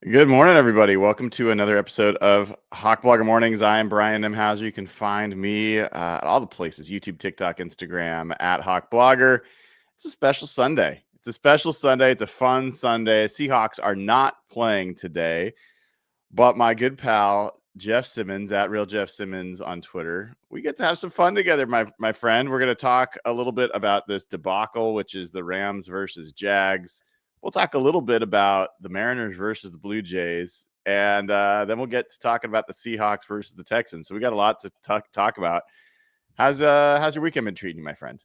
Good morning, everybody. Welcome to another episode of Hawk Blogger Mornings. I am Brian Nemhauser. You can find me at all the places, YouTube, TikTok, Instagram, at Hawk Blogger. It's a special Sunday. It's a fun Sunday. Seahawks are not playing today, but my good pal, Jeff Simmons, at Real Jeff Simmons on Twitter, we get to have some fun together, my friend. We're going to talk a little bit about this debacle, which is the Rams versus Jags. We'll talk a little bit about the Mariners versus the Blue Jays, and then we'll get to talking about the Seahawks versus the Texans. So we got a lot to talk about. How's your weekend been treating you, my friend?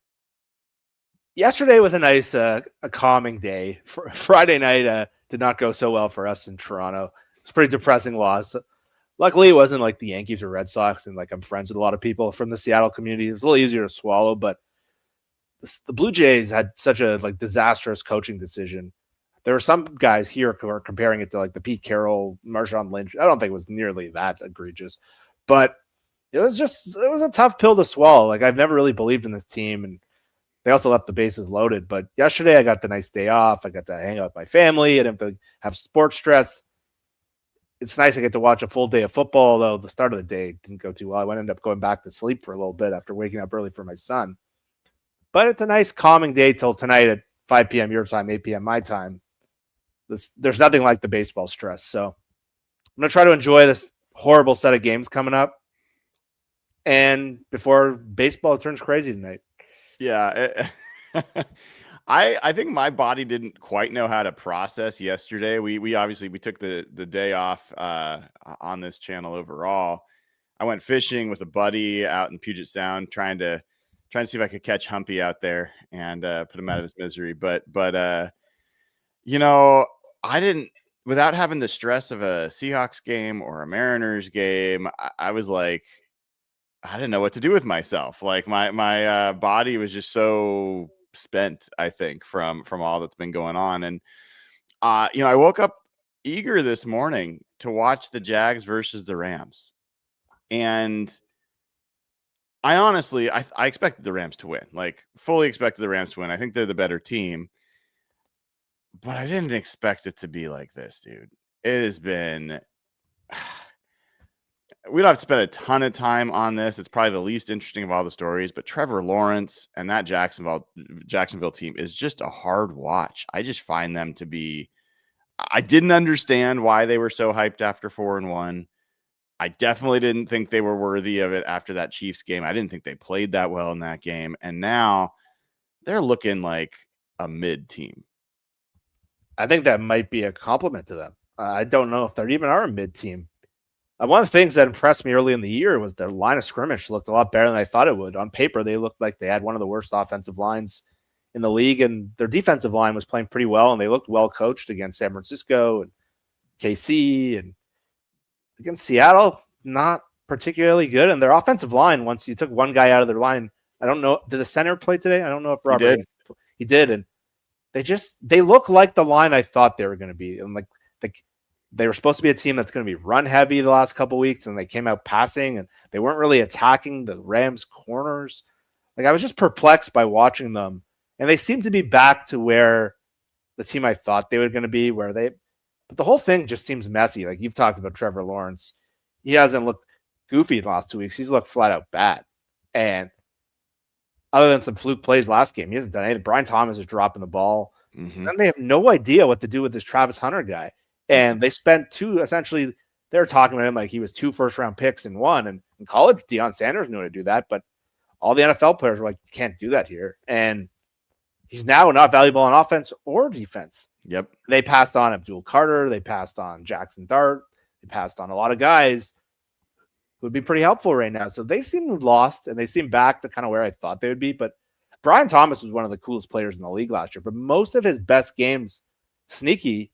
Yesterday was a nice, a calming day. Friday night did not go so well for us in Toronto. It's a pretty depressing loss. Luckily, it wasn't like the Yankees or Red Sox, and I'm friends with a lot of people from the Seattle community. It was a little easier to swallow, but the Blue Jays had such a disastrous coaching decision. There were some guys here who are comparing it to the Pete Carroll, Marshawn Lynch. I don't think it was nearly that egregious, but it was a tough pill to swallow. I've never really believed in this team, and they also left the bases loaded. But yesterday I got the nice day off. I got to hang out with my family. I didn't have to have sports stress. It's nice I get to watch a full day of football, although the start of the day didn't go too well. I ended up going back to sleep for a little bit after waking up early for my son. But it's a nice calming day till tonight at 5 p.m. your time, 8 p.m. my time. There's nothing like the baseball stress. So I'm going to try to enjoy this horrible set of games coming up. And before baseball turns crazy tonight. Yeah. I think my body didn't quite know how to process yesterday. We obviously took the day off on this channel overall. I went fishing with a buddy out in Puget Sound, trying to see if I could catch Humpy out there and put him out of his misery. But I didn't, without having the stress of a Seahawks game or a Mariners game, I was like, I didn't know what to do with myself. My body was just so spent, I think, from all that's been going on. And I woke up eager this morning to watch the Jags versus the Rams. And I honestly, I expected the Rams to win, fully expected the Rams to win. I think they're the better team. But I didn't expect it to be like this, dude. It has been... We don't have to spend a ton of time on this. It's probably the least interesting of all the stories, but Trevor Lawrence and that Jacksonville team is just a hard watch. I just find them to be... I didn't understand why they were so hyped after 4-1. I definitely didn't think they were worthy of it after that Chiefs game. I didn't think they played that well in that game. And now they're looking like a mid team. I think that might be a compliment to them. I don't know if they even are a mid team. One of the things that impressed me early in the year was their line of scrimmage looked a lot better than I thought it would. On paper, they looked like they had one of the worst offensive lines in the league, and their defensive line was playing pretty well, and they looked well coached against San Francisco and KC, and against Seattle, not particularly good. And their offensive line, once you took one guy out of their line, I don't know, did the center play today? I don't know if Robert he did, and they look like the line I thought they were going to be. And they were supposed to be a team that's going to be run heavy the last couple of weeks, and they came out passing, and they weren't really attacking the Rams corners. I was just perplexed by watching them, and they seem to be back to where the team I thought they were going to be, but the whole thing just seems messy. You've talked about Trevor Lawrence. He hasn't looked goofy the last 2 weeks. He's looked flat out bad. And other than some fluke plays last game, he hasn't done anything. Brian Thomas is dropping the ball. Mm-hmm. And they have no idea what to do with this Travis Hunter guy. And they spent essentially, they're talking about him like he was 2 first-round picks in one. And in college, Deion Sanders knew how to do that. But all the NFL players were like, you can't do that here. And he's now not valuable on offense or defense. Yep. They passed on Abdul Carter. They passed on Jackson Dart. They passed on a lot of guys who would be pretty helpful right now. So they seem lost, and they seem back to kind of where I thought they would be. But Brian Thomas was one of the coolest players in the league last year. But most of his best games, sneaky,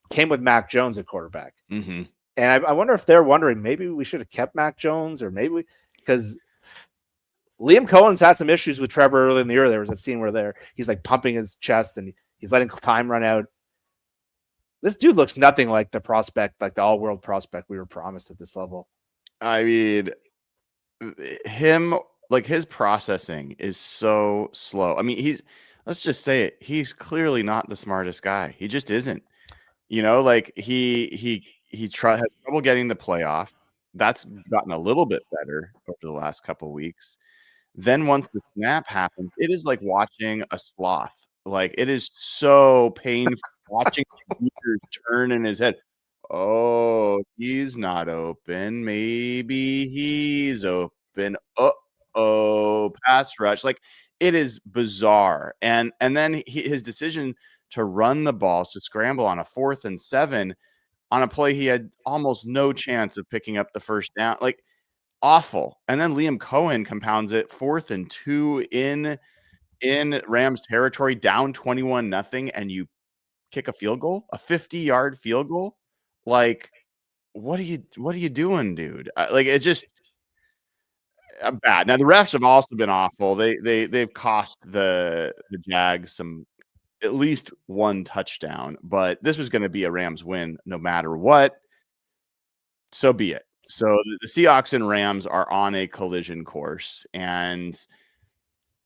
came with Mac Jones at quarterback. Mm-hmm. And I wonder if they're wondering, maybe we should have kept Mac Jones, or maybe because Liam Cohen's had some issues with Trevor early in the year. There was a scene where he's pumping his chest and he's letting time run out. This dude looks nothing like the prospect, the all-world prospect we were promised at this level. I mean, his processing is so slow. I mean, let's just say it. He's clearly not the smartest guy. He just isn't. You know, like had trouble getting the playoff. That's gotten a little bit better over the last couple of weeks. Then once the snap happens, it is like watching a sloth. Like it is so painful watching meters turn in his head. Oh, he's not open. Maybe he's open. Uh-oh, pass rush. Like it is bizarre. And then his decision to run the ball, to scramble on a 4th and 7 on a play he had almost no chance of picking up the first down. Like awful. And then Liam Cohen compounds it, 4th and 2 in Rams territory, down 21-0, and you kick a field goal, a 50-yard field goal. Like, what are you doing, dude? Like, it's just bad. Now the refs have also been awful. They've cost the Jags some, at least one touchdown, but this was going to be a Rams win no matter what. So be it. So the Seahawks and Rams are on a collision course, and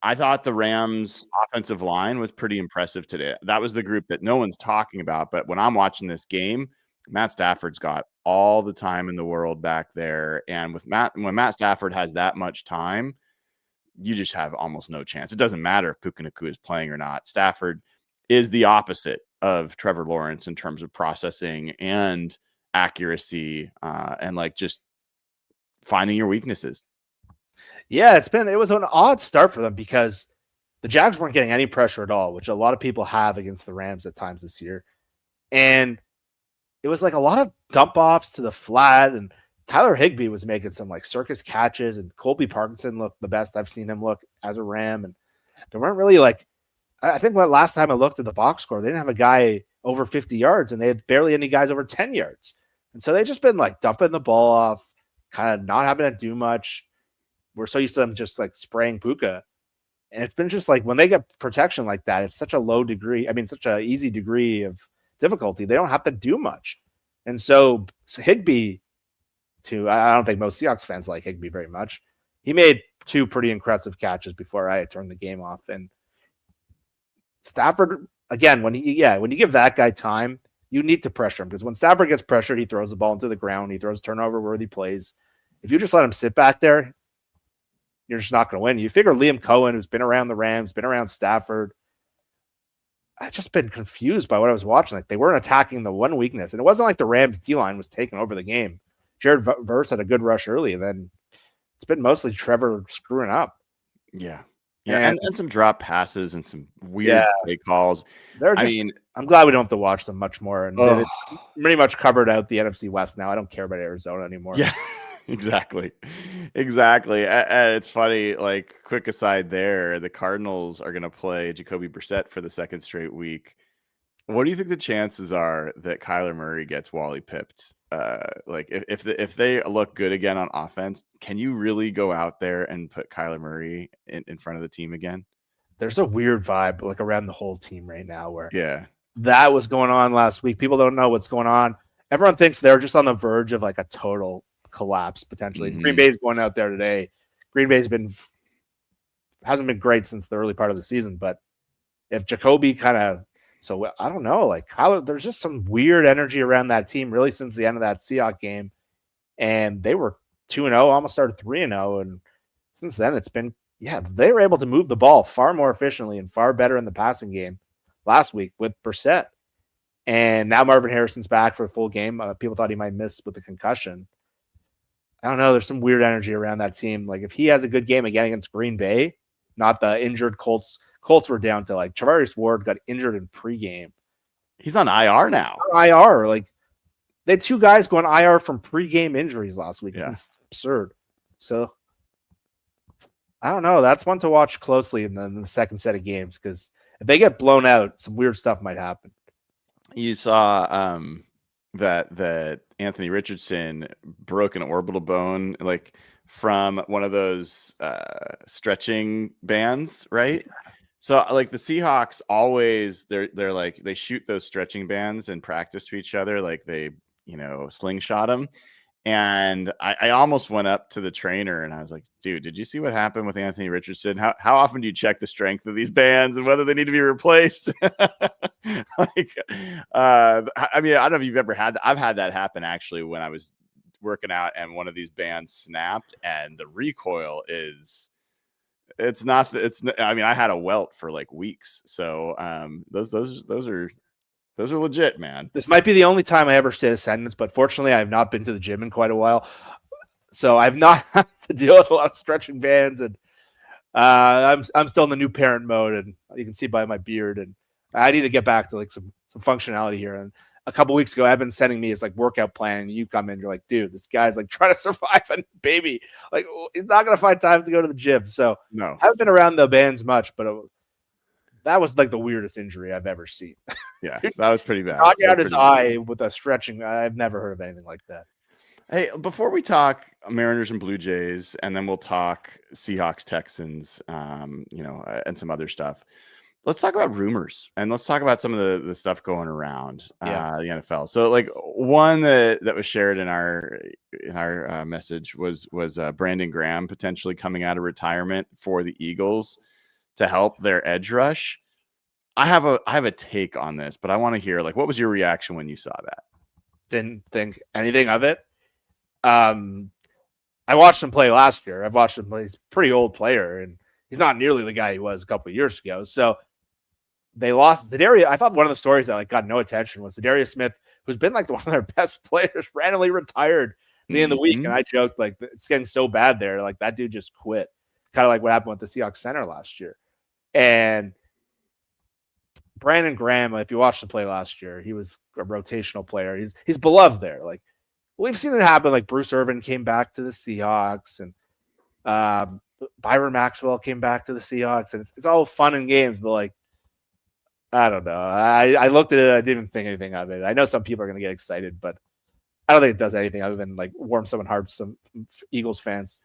I thought the Rams offensive line was pretty impressive today. That was the group that no one's talking about, but when I'm watching this game, Matt Stafford's got all the time in the world back there, and when Matt Stafford has that much time, you just have almost no chance. It doesn't matter if Puka Nacua is playing or not. Stafford is the opposite of Trevor Lawrence in terms of processing and accuracy, and like just finding your weaknesses. Yeah, it was an odd start for them because the Jags weren't getting any pressure at all, which a lot of people have against the Rams at times this year. And it was like a lot of dump offs to the flat, and Tyler Higbee was making some like circus catches, and Colby Parkinson looked the best I've seen him look as a Ram. And they weren't really like, I think last time I looked at the box score, they didn't have a guy over 50 yards, and they had barely any guys over 10 yards. And so they just been like dumping the ball off, kind of not having to do much. We're so used to them just like spraying Puka. And it's been just like when they get protection like that, it's such a low degree. I mean, such an easy degree of difficulty. They don't have to do much. And so Higbee, I don't think most Seahawks fans like Higbee very much. He made 2 pretty impressive catches before I turned the game off. And Stafford, again, when you give that guy time, you need to pressure him, because when Stafford gets pressured, he throws the ball into the ground. He throws turnover-worthy plays. If you just let him sit back there, you're just not going to win. You figure Liam Cohen, who's been around the Rams, been around Stafford, I've just been confused by what I was watching. Like, they weren't attacking the one weakness, and it wasn't like the Rams D-line was taking over the game. Jared Verse had a good rush early, and then it's been mostly Trevor screwing up. Yeah. And some drop passes and some weird play calls. I'm glad we don't have to watch them much more. And they've pretty much covered out the NFC West now. I don't care about Arizona anymore. Yeah, exactly. And it's funny, like, quick aside there, the Cardinals are going to play Jacoby Brissett for the 2nd straight week. What do you think the chances are that Kyler Murray gets Wally pipped? Like, if they look good again on offense, can you really go out there and put Kyler Murray in front of the team again? There's a weird vibe like around the whole team right now where that was going on last week. People don't know what's going on. Everyone thinks they're just on the verge of like a total collapse potentially. Mm-hmm. Green Bay's going out there today. Green Bay's hasn't been great since the early part of the season, but if Jacoby so I don't know, like Kyler, there's just some weird energy around that team really since the end of that Seahawks game. And they were 2-0, almost started 3-0. And since then it's been, they were able to move the ball far more efficiently and far better in the passing game last week with Brissett. And now Marvin Harrison's back for a full game. People thought he might miss with the concussion. I don't know. There's some weird energy around that team. Like if he has a good game again against Green Bay, not the injured Colts. Colts were down to like Charvarius Ward got injured in pregame. He's on IR now. IR. Like they had 2 guys going IR from pregame injuries last week. It's absurd. So I don't know. That's one to watch closely in the second set of games, because if they get blown out, some weird stuff might happen. You saw that Anthony Richardson broke an orbital bone, like from one of those stretching bands, right? Yeah. So like the Seahawks always they're like they shoot those stretching bands in practice to each other, like they slingshot them. And I almost went up to the trainer and I was like, dude, did you see what happened with Anthony Richardson? How often do you check the strength of these bands and whether they need to be replaced? I mean, I don't know if you've ever had that. I've had that happen actually when I was working out and one of these bands snapped and the recoil I mean, I had a welt for like weeks. So those are legit, man. This might be the only time I ever stay a sentence, but fortunately, I have not been to the gym in quite a while, so I've not had to deal with a lot of stretching bands, and I'm still in the new parent mode, and you can see by my beard, and I need to get back to like some functionality here. And a couple weeks ago, Evan's sending me his like workout plan, and you come in, you're like, dude, this guy's like trying to survive a baby, like he's not gonna find time to go to the gym. So no, I haven't been around the bands much, but that was like the weirdest injury I've ever seen. Yeah, dude, that was pretty bad. Knocking out his eye with a stretching. I've never heard of anything like that. Hey, before we talk Mariners and Blue Jays, and then we'll talk Seahawks, Texans, and some other stuff. Let's talk about rumors, and let's talk about some of the stuff going around the NFL. So, like one that was shared in our message was Brandon Graham potentially coming out of retirement for the Eagles to help their edge rush. I have a take on this, but I want to hear like what was your reaction when you saw that? Didn't think anything of it. I watched him play last year. I've watched him play. He's a pretty old player, and he's not nearly the guy he was a couple of years ago. So they lost Zadarius. I thought one of the stories that like got no attention was Zadarius Smith, who's been like one of their best players, randomly retired at the end of the week. And I joked like it's getting so bad there, like that dude just quit. Kind of like what happened with the Seahawks center last year. And Brandon Graham, if you watched him play last year, he was a rotational player. He's beloved there. Like we've seen it happen. Like Bruce Irvin came back to the Seahawks, and Byron Maxwell came back to the Seahawks, and it's all fun and games. But like, I don't know. I looked at it. I didn't think anything of it. I know some people are going to get excited, but I don't think it does anything other than like warm someone's hearts. Some Eagles fans.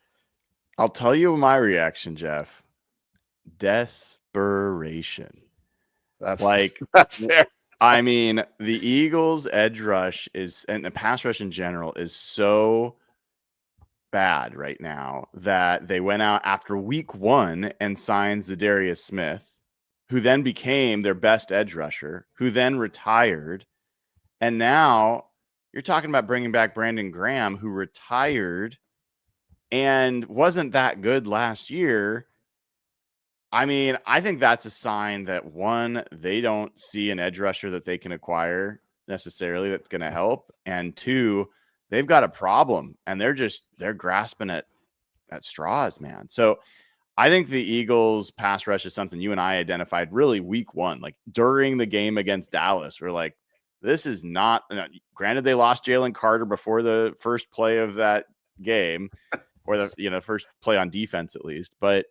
I'll tell you my reaction, Jeff. Desperation. That's fair. I mean, the Eagles' edge rush and the pass rush in general is so bad right now that they went out after week 1 and signed Zadarius Smith, who then became their best edge rusher, who then retired. And now you're talking about bringing back Brandon Graham, who retired and wasn't that good last year. I mean, I think that's a sign that one, they don't see an edge rusher that they can acquire necessarily that's going to help. And two, they've got a problem and they're grasping at straws, man. So I think the Eagles pass rush is something you and I identified really week 1, like during the game against Dallas. We're like, this is not, granted they lost Jalen Carter before the first play of that game, or the first play on defense at least. But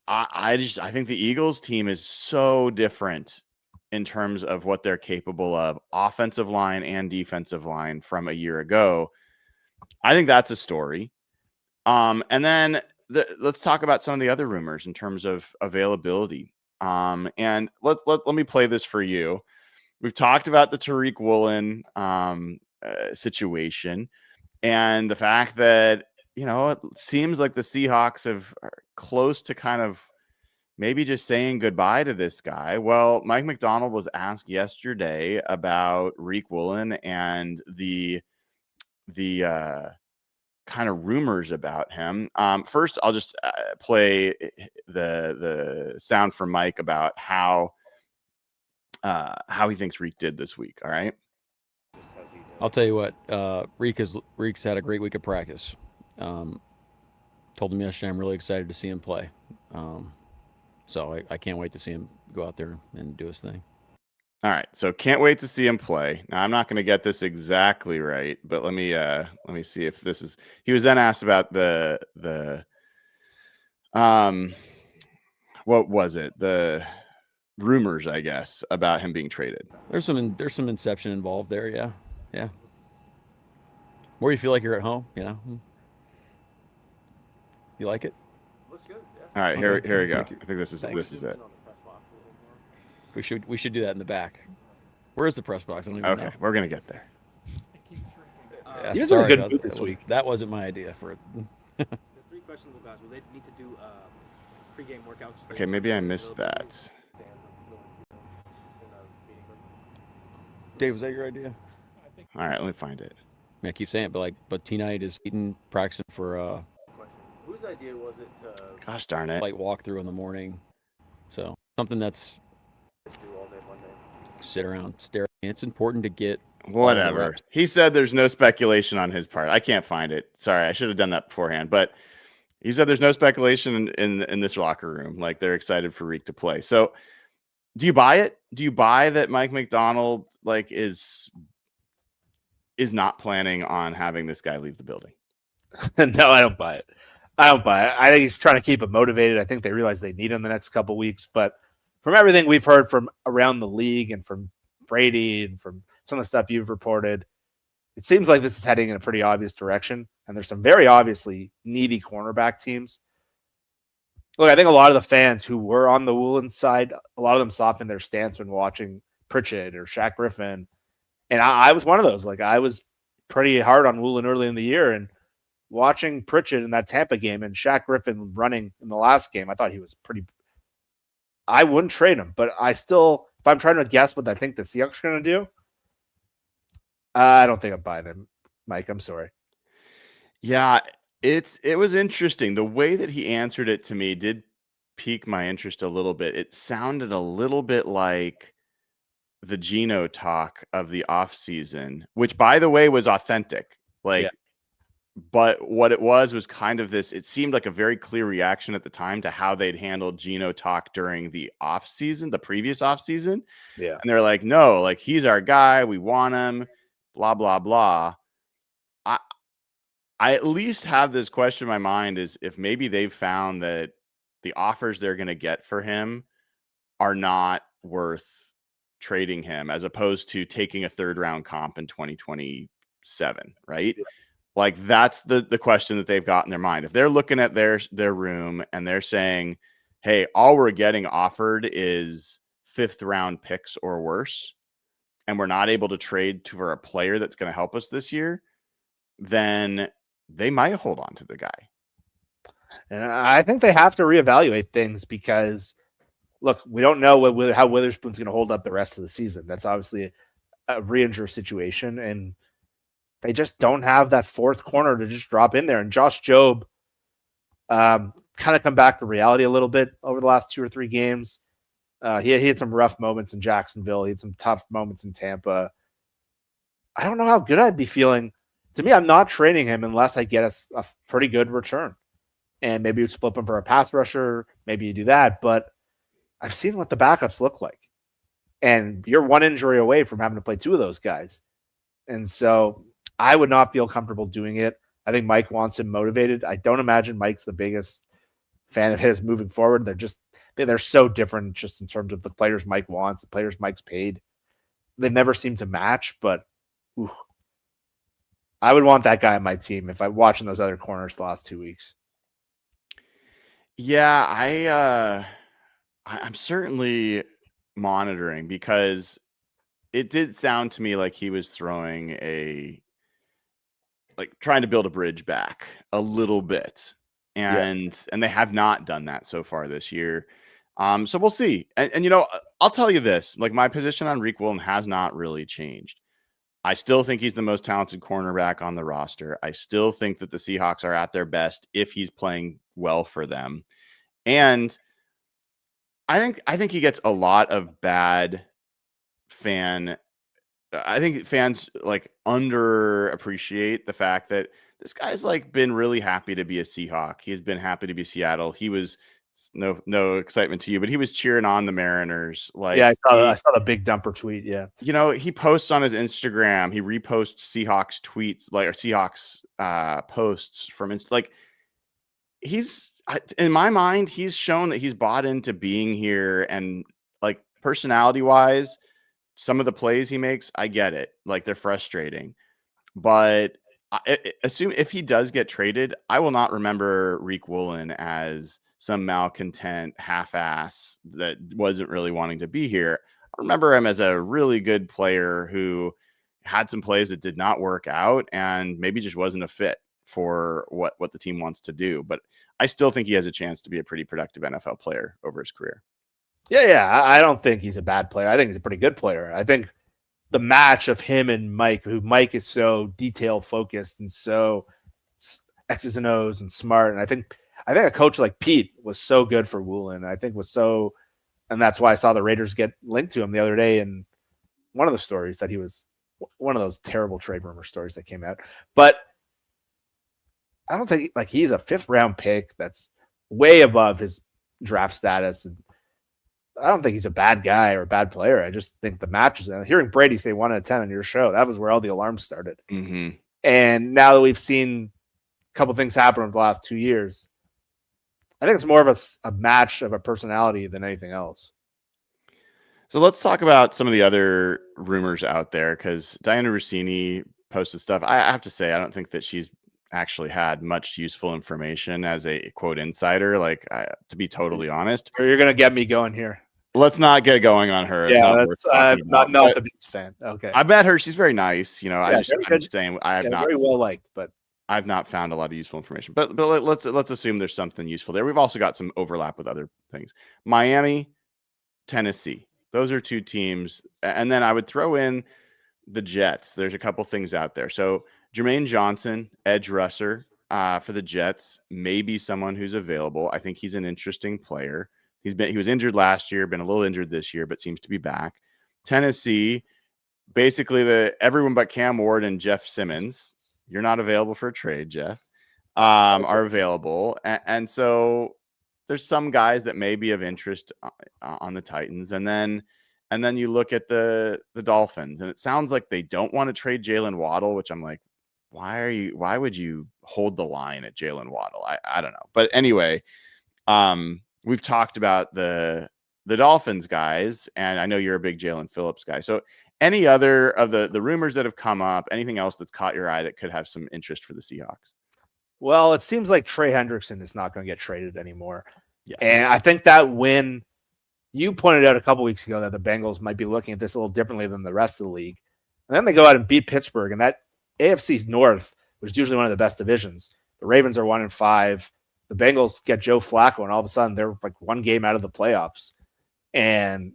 I think the Eagles team is so different in terms of what they're capable of, offensive line and defensive line, from a year ago. I think that's a story. And then let's talk about some of the other rumors in terms of availability. And let me play this for you. We've talked about the Tariq Woolen situation and the fact that, it seems like the Seahawks are close to kind of maybe just saying goodbye to this guy. Well, Mike McDonald was asked yesterday about Tariq Woolen and the kind of rumors about him. First, I'll just play the sound from Mike about how he thinks Reek did this week. All right. I'll tell you what, Reek's had a great week of practice. Told him yesterday I'm really excited to see him play. So I can't wait to see him go out there and do his thing. All right. So can't wait to see him play. Now I'm not going to get this exactly right, but let me see if this is. He was then asked about the what was it? The rumors, I guess, about him being traded. There's some inception involved there. Yeah. Where you feel like you're at home, You like it? Looks good. Yeah. All right, here we go. I think this is it. We should do that in the back. Where is the press box? I don't even know. We're gonna get there. He was in a good mood this week. That wasn't my idea for it. The 3 questions, guys. Will they need to do pre-game workouts? Okay, maybe I missed that. Dave, was that your idea? All right, let me find it. I keep saying it, but T-Night is practicing for Whose idea was it to Gosh darn it. light walkthrough in the morning? So something that's do all day Monday? sit around, stare. It's important to get Whatever. He said there's no speculation on his part. I can't find it. Sorry, I should have done that beforehand. But he said there's no speculation in this locker room. Like, they're excited for Reek to play. So do you buy it? Do you buy that Mike McDonald is not planning on having this guy leave the building? No, I don't buy it. I think he's trying to keep him motivated. I think they realize they need him the next couple weeks. But from everything we've heard from around the league and from Brady and from some of the stuff you've reported, it seems like this is heading in a pretty obvious direction. And there's some very obviously needy cornerback teams. Look, I think a lot of the fans who were on the Woolen side, a lot of them softened their stance when watching Pritchett or Shaq Griffin. And I was one of those. Like, I was pretty hard on Woolen early in the year, and watching Pritchett in that Tampa game and Shaq Griffin running in the last game, I thought he was pretty. I wouldn't trade him, but I still, if I'm trying to guess what I think the Seahawks are going to do, I don't think I'm buying him, Mike. I'm sorry. Yeah, it was interesting. The way that he answered it to me did pique my interest a little bit. It sounded a little bit like the Geno talk of the offseason, which, by the way, was authentic. But what it was kind of this, it seemed like a very clear reaction at the time to how they'd handled Geno talk during the offseason, the previous offseason. Yeah. And they're like, no, like, he's our guy. We want him, blah, blah, blah. I at least have this question in my mind, is if maybe they've found that the offers they're going to get for him are not worth trading him, as opposed to taking a 3rd-round comp in 2027, right? Yeah. Like, that's the question that they've got in their mind. If they're looking at their room and they're saying, hey, all we're getting offered is 5th-round picks or worse, and we're not able to trade for a player that's going to help us this year, then they might hold on to the guy. And I think they have to reevaluate things because, look, we don't know how Witherspoon's going to hold up the rest of the season. That's obviously a re-injure situation, and they just don't have that 4th corner to just drop in there. And Josh Jobe kind of come back to reality a little bit over the last 2 or 3 games. He had some rough moments in Jacksonville. He had some tough moments in Tampa. I don't know how good I'd be feeling. To me, I'm not trading him unless I get a pretty good return. And maybe you split him for a pass rusher. Maybe you do that. But I've seen what the backups look like. And you're 1 injury away from having to play 2 of those guys. And so I would not feel comfortable doing it. I think Mike wants him motivated. I don't imagine Mike's the biggest fan of his moving forward. They're so different just in terms of the players Mike wants, the players Mike's paid. They never seem to match, but I would want that guy on my team if I'm watching those other corners the last 2 weeks. Yeah, I'm certainly monitoring, because it did sound to me like he was throwing trying to build a bridge back a little bit. And they have not done that so far this year. So we'll see. And I'll tell you this, like, my position on Reek Woolen has not really changed. I still think he's the most talented cornerback on the roster. I still think that the Seahawks are at their best if he's playing well for them. And I think he gets a lot of bad fan. I think fans underappreciate the fact that this guy's been really happy to be a Seahawk. He's been happy to be Seattle. He was no excitement to you, but he was cheering on the Mariners. I saw the big dumper tweet. Yeah. He posts on his Instagram. He reposts Seahawks tweets, or Seahawks posts from he's, in my mind, he's shown that he's bought into being here, and personality wise, some of the plays he makes, I get it. They're frustrating, but assume if he does get traded, I will not remember Reek Woolen as some malcontent half-ass that wasn't really wanting to be here. I remember him as a really good player who had some plays that did not work out and maybe just wasn't a fit for what the team wants to do. But I still think he has a chance to be a pretty productive NFL player over his career. Yeah. I don't think he's a bad player. I think he's a pretty good player. I think the match of him and Mike, who Mike is so detail focused and so X's and O's and smart. And I think a coach like Pete was so good for Woolen. And that's why I saw the Raiders get linked to him the other day. And one of the stories that he was one of those terrible trade rumor stories that came out, but I don't think like he's a 5th round pick. That's way above his draft status. And I don't think he's a bad guy or a bad player. I just think the matches. Hearing Brady say 1 out of 10 on your show, that was where all the alarms started. Mm-hmm. And now that we've seen a couple things happen over the last 2 years, I think it's more of a match of a personality than anything else. So let's talk about some of the other rumors out there, because Diana Rossini posted stuff. I have to say, I don't think that she's actually had much useful information as a quote insider. Like, to be totally honest, you're going to get me going here. Let's not get going on her. Yeah, I'm not the Beats fan. Okay, I met her. She's very nice. You know, yeah, I'm just saying I have not very well liked, but I've not found a lot of useful information. But let's assume there's something useful there. We've also got some overlap with other things. Miami, Tennessee. Those are 2 teams. And then I would throw in the Jets. There's a couple things out there. So Jermaine Johnson, edge rusher for the Jets, may be someone who's available. I think he's an interesting player. He was injured last year, been a little injured this year, but seems to be back. Tennessee, basically everyone but Cam Ward and Jeff Simmons. You're not available for a trade, Jeff. Are available, and so there's some guys that may be of interest on the Titans, and then you look at the Dolphins, and it sounds like they don't want to trade Jalen Waddle, which I'm like, why would you hold the line at Jalen Waddle? I don't know, but anyway, we've talked about the Dolphins guys, and I know you're a big Jalen Phillips guy, so. Any other of the rumors that have come up, anything else that's caught your eye that could have some interest for the Seahawks? Well, it seems like Trey Hendrickson is not going to get traded anymore. Yes. And I think that when you pointed out a couple weeks ago that the Bengals might be looking at this a little differently than the rest of the league. And then they go out and beat Pittsburgh, and that AFC North, which is usually one of the best divisions. The Ravens are 1-5. The Bengals get Joe Flacco, and all of a sudden they're like 1 game out of the playoffs. And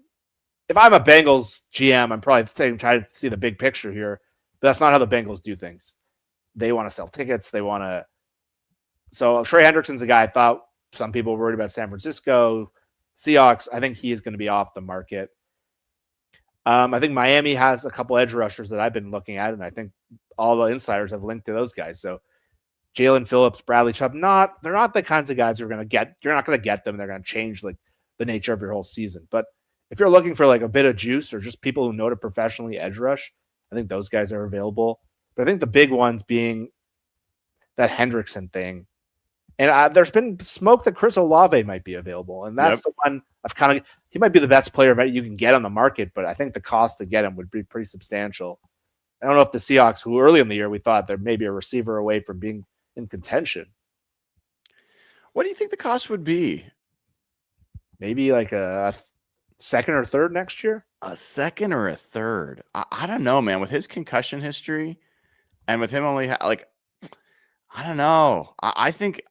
if I'm a Bengals GM, I'm probably trying to see the big picture here. But that's not how the Bengals do things. They want to sell tickets. They want to. So Trey Hendrickson's a guy I thought some people were worried about. San Francisco, Seahawks. I think he is going to be off the market. I think Miami has a couple edge rushers that I've been looking at, and I think all the insiders have linked to those guys. So Jalen Phillips, Bradley Chubb, they're not the kinds of guys you're going to get. You're not going to get them. They're going to change like the nature of your whole season. But if you're looking for like a bit of juice or just people who know to professionally edge rush, I think those guys are available. But I think the big ones being that Hendrickson thing. And there's been smoke that Chris Olave might be available. And that's the one he might be the best player that you can get on the market, but I think the cost to get him would be pretty substantial. I don't know if the Seahawks, who early in the year we thought they're maybe a receiver away from being in contention. What do you think the cost would be? Maybe like a second or third next year? A second or a third? I don't know, man. With his concussion history and with him only I don't know. I think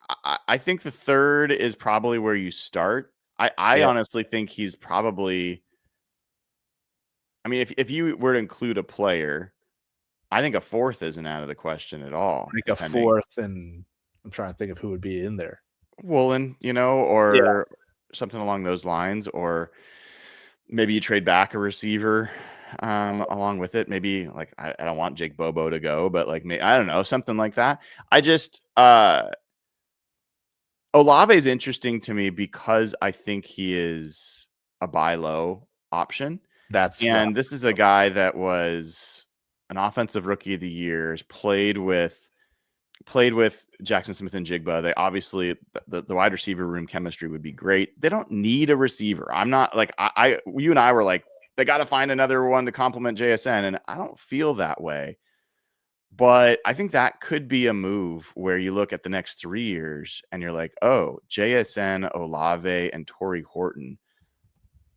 the third is probably where you start. I honestly think he's probably. I mean, if you were to include a player, I think a fourth isn't out of the question at all. Like a fourth, and I'm trying to think of who would be in there. Woolen, or something along those lines, or maybe you trade back a receiver along with it. Maybe like I don't want Jake Bobo to go, but like I don't know, something like that. I just Olave is interesting to me because I think he is a buy low option. This is a guy that was an offensive rookie of the year, played with Jackson Smith and Jigba. They obviously the wide receiver room chemistry would be great. They don't need a receiver. I'm not like you and I were like, they got to find another one to complement JSN, and I don't feel that way. But I think that could be a move where you look at the next 3 years and you're like, oh, JSN, Olave, and Torrey Horton.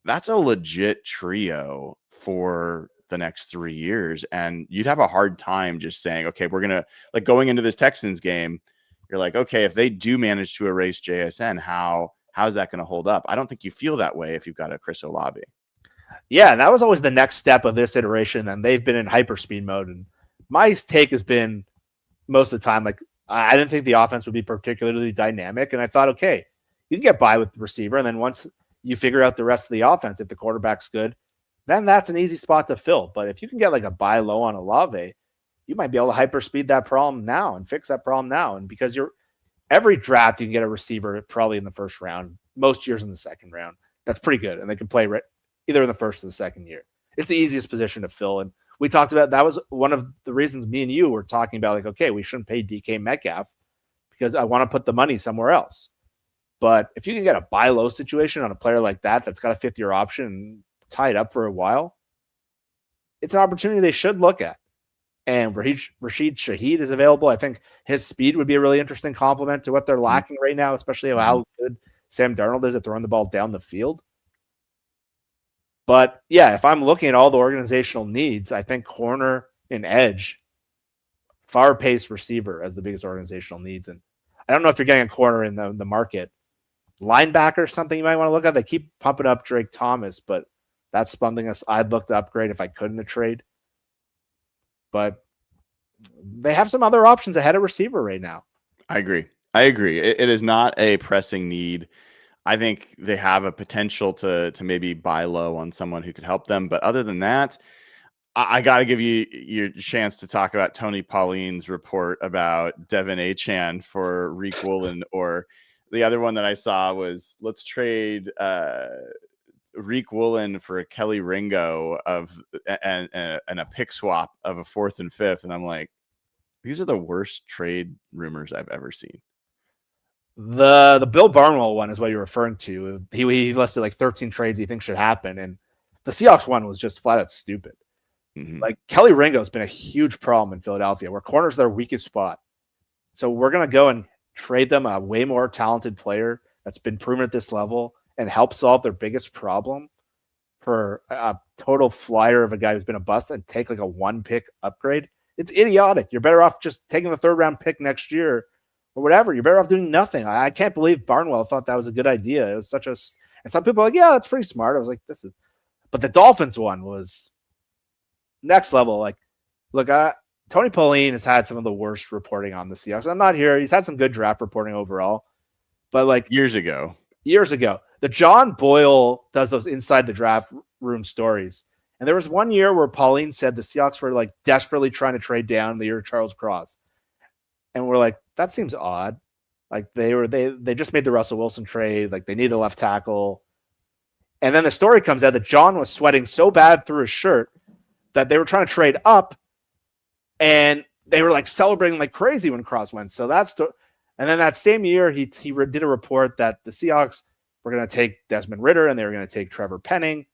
That's a legit trio for the next 3 years. And you'd have a hard time just saying, okay, we're going to, like, going into this Texans game, you're like, okay, if they do manage to erase JSN, how's that going to hold up? I don't think you feel that way if you've got a Chris Olave. Yeah, that was always the next step of this iteration. And they've been in hyperspeed mode. And my take has been most of the time, like, I didn't think the offense would be particularly dynamic. And I thought, okay, you can get by with the receiver. And then once you figure out the rest of the offense, if the quarterback's good, then that's an easy spot to fill. But if you can get like a buy low on Olave, you might be able to hyperspeed that problem now and fix that problem now. And because every draft, you can get a receiver probably in the first round, most years in the second round. That's pretty good. And they can play either in the first or the second year. It's the easiest position to fill. And we talked about, that was one of the reasons me and you were talking about, like, okay, we shouldn't pay DK Metcalf because I want to put the money somewhere else. But if you can get a buy low situation on a player like that, that's got a 5th-year option and tie it up for a while, it's an opportunity they should look at. And Rashid Shaheed is available. I think his speed would be a really interesting complement to what they're lacking right now, especially how good Sam Darnold is at throwing the ball down the field. But yeah, if I'm looking at all the organizational needs, I think corner and edge far paced receiver as the biggest organizational needs. And I don't know if you're getting a corner in the market. Linebacker, something you might want to look at. They keep pumping up Drake Thomas, but that's something I'd look to upgrade if I couldn't a trade. But they have some other options ahead of receiver right now. I agree. It is not a pressing need. I think they have a potential to maybe buy low on someone who could help them. But other than that, I got to give you your chance to talk about Tony Pauline's report about Devin Achane for Reek Woolen, or the other one that I saw was, let's trade Reek Woolen for a Kelly Ringo and a pick swap of a 4th and 5th. And I'm like, these are the worst trade rumors I've ever seen. The Bill Barnwell one is what you're referring to. He listed like 13 trades he thinks should happen. And the Seahawks one was just flat out stupid. Mm-hmm. Like, Kelly Ringo has been a huge problem in Philadelphia, where corner's their weakest spot. So we're going to go and trade them a way more talented player that's been proven at this level and help solve their biggest problem for a total flyer of a guy who's been a bust and take like a 1-pick upgrade. It's idiotic. You're better off just taking the 3rd-round pick next year or whatever. You're better off doing nothing. I can't believe Barnwell thought that was a good idea. It was and some people are like, yeah, that's pretty smart. I was like, but the Dolphins one was next level. Like, look, Tony Pauline has had some of the worst reporting on the Seahawks. I'm not here. He's had some good draft reporting overall, but like years ago, the John Boyle does those inside the draft room stories. And there was one year where Pauline said the Seahawks were like desperately trying to trade down the year of Charles Cross. And we're like, that seems odd. Like, they just made the Russell Wilson trade. Like, they need a left tackle. And then the story comes out that John was sweating so bad through his shirt that they were trying to trade up, and they were like celebrating like crazy when Cross went. So and then that same year, he did a report that the Seahawks were going to take Desmond Ridder and they were going to take Trevor Penning.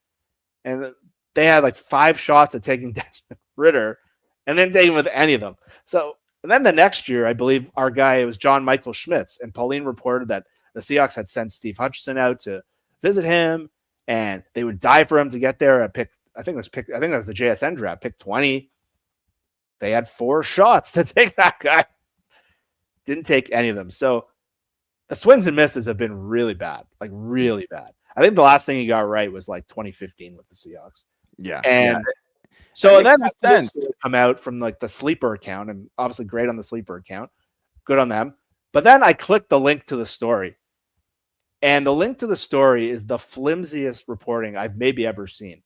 And they had like 5 shots at taking Desmond Ridder and then taking with any of them. So, and then the next year, I believe our guy, it was John Michael Schmitz, and Pauline reported that the Seahawks had sent Steve Hutchinson out to visit him, and they would die for him to get there at pick. I think that was the JSN draft, pick 20. They had 4 shots to take that guy. Didn't take any of them. So the swings and misses have been really bad, like really bad. I think the last thing he got right was like 2015 with the Seahawks. Yeah. And so then this come out from like the sleeper account, and obviously great on the sleeper account. Good on them. But then I clicked the link to the story. And the link to the story is the flimsiest reporting I've maybe ever seen.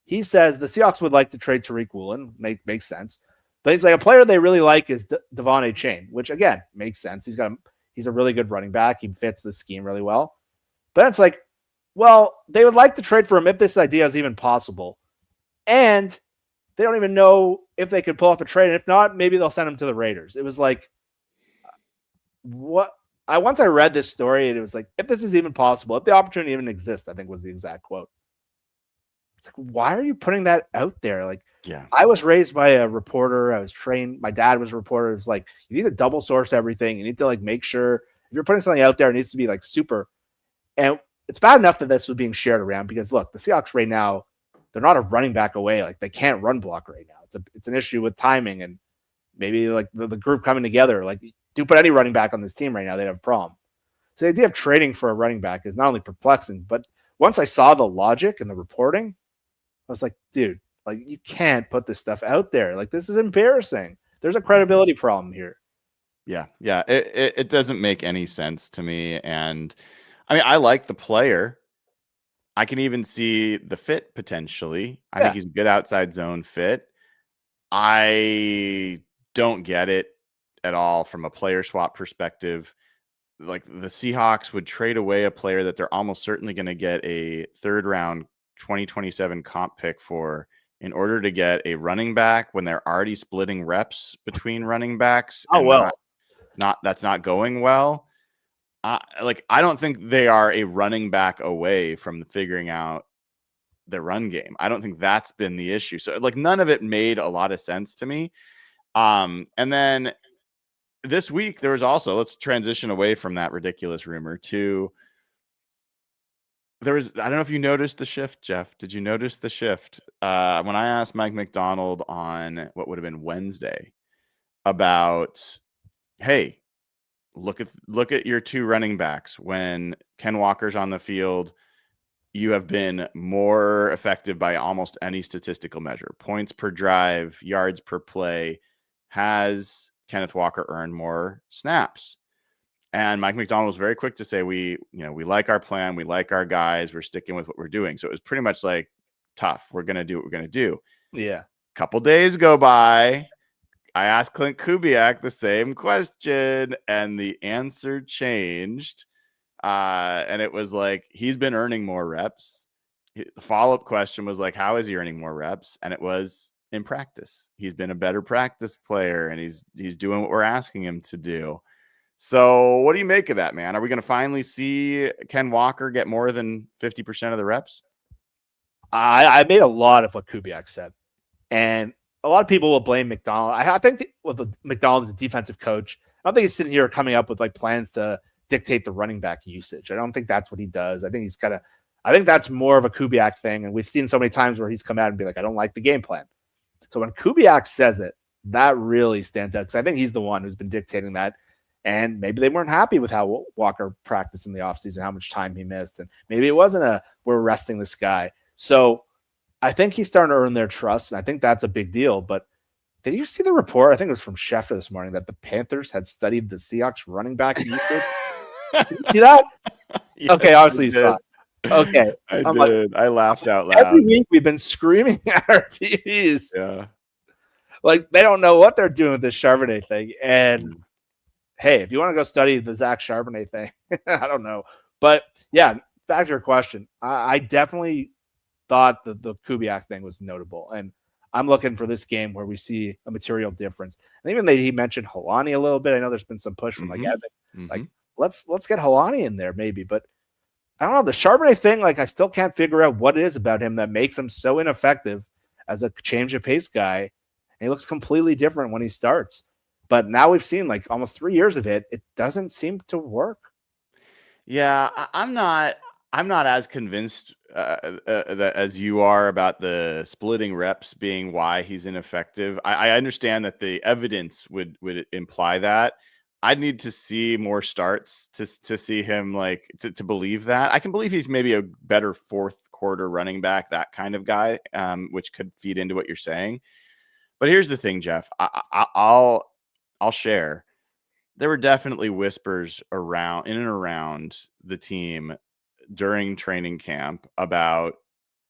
He says the Seahawks would like to trade Tariq Woolen. Makes sense. But he's like, a player they really like is Devon Achane, which again makes sense. He's a really good running back. He fits the scheme really well. But it's like, well, they would like to trade for him if this idea is even possible. And they don't even know if they could pull off a trade. And if not, maybe they'll send him to the Raiders. It was like, what? Once I read this story, and it was like, if this is even possible, if the opportunity even exists, I think was the exact quote. It's like, why are you putting that out there? Like, yeah, I was raised by a reporter. I was trained. My dad was a reporter. It's like, you need to double source everything. You need to like make sure if you're putting something out there, it needs to be like super. And it's bad enough that this was being shared around because look, the Seahawks right now, they're not a running back away. Like they can't run block right now. It's an issue with timing and maybe like the group coming together. Like do put any running back on this team right now, they'd have a problem. So the idea of trading for a running back is not only perplexing, but once I saw the logic and the reporting, I was like, dude, like you can't put this stuff out there. Like this is embarrassing. There's a credibility problem here. Yeah. It doesn't make any sense to me. And I mean, I like the player. I can even see the fit potentially. I think he's a good outside zone fit. I don't get it at all from a player swap perspective. Like the Seahawks would trade away a player that they're almost certainly going to get a 3rd round 2027 comp pick for in order to get a running back when they're already splitting reps between running backs. Oh, well, that's not going well. I don't think they are a running back away from figuring out the run game. I don't think that's been the issue. So like none of it made a lot of sense to me. And then this week there was also, let's transition away from that ridiculous rumor to I don't know if you noticed the shift, Jeff. Did you notice the shift? When I asked Mike McDonald on what would have been Wednesday about, hey, look at your 2 running backs. When Ken Walker's on the field, you have been more effective by almost any statistical measure. Points per drive, yards per play. Has Kenneth Walker earned more snaps? And Mike McDonald was very quick to say, we like our plan. We like our guys. We're sticking with what we're doing. So it was pretty much like, tough. We're going to do what we're going to do. Yeah. Couple days go by. I asked Clint Kubiak the same question and the answer changed. And it was like, he's been earning more reps. The follow-up question was like, how is he earning more reps? And it was in practice. He's been a better practice player and he's doing what we're asking him to do. So what do you make of that, man? Are we going to finally see Ken Walker get more than 50% of the reps? I made a lot of what Kubiak said, and a lot of people will blame McDonald. I think McDonald is a defensive coach. I don't think he's sitting here coming up with like plans to dictate the running back usage. I don't think that's what he does. I think that's more of a Kubiak thing. And we've seen so many times where he's come out and be like, I don't like the game plan. So when Kubiak says it, that really stands out because I think he's the one who's been dictating that. And maybe they weren't happy with how Walker practiced in the offseason, how much time he missed. And maybe it wasn't we're resting this guy. So I think he's starting to earn their trust. And I think that's a big deal. But did you see the report? I think it was from Schefter this morning that the Panthers had studied the Seahawks running back usage. Did you see that? Yeah, okay, obviously you saw it. Okay. I did. I laughed out loud. Every week we've been screaming at our TVs. Yeah. Like they don't know what they're doing with this Charbonnet thing. And hey, if you want to go study the Zach Charbonnet thing, I don't know. But yeah, back to your question. I definitely thought the Kubiak thing was notable. And I'm looking for this game where we see a material difference. And even he mentioned Holani a little bit. I know there's been some push from like Evan. Like, let's get Holani in there maybe. But I don't know. The Charbonnet thing, like I still can't figure out what it is about him that makes him so ineffective as a change of pace guy. And he looks completely different when he starts. But now we've seen like almost 3 years of it. It doesn't seem to work. Yeah, I'm not as convinced that as you are about the splitting reps being why he's ineffective. I understand that the evidence would imply that. I'd need to see more starts to see him like to believe that. I can believe he's maybe a better 4th quarter running back, that kind of guy, which could feed into what you're saying. But here's the thing, Jeff. I'll share. There were definitely whispers in and around the team during training camp about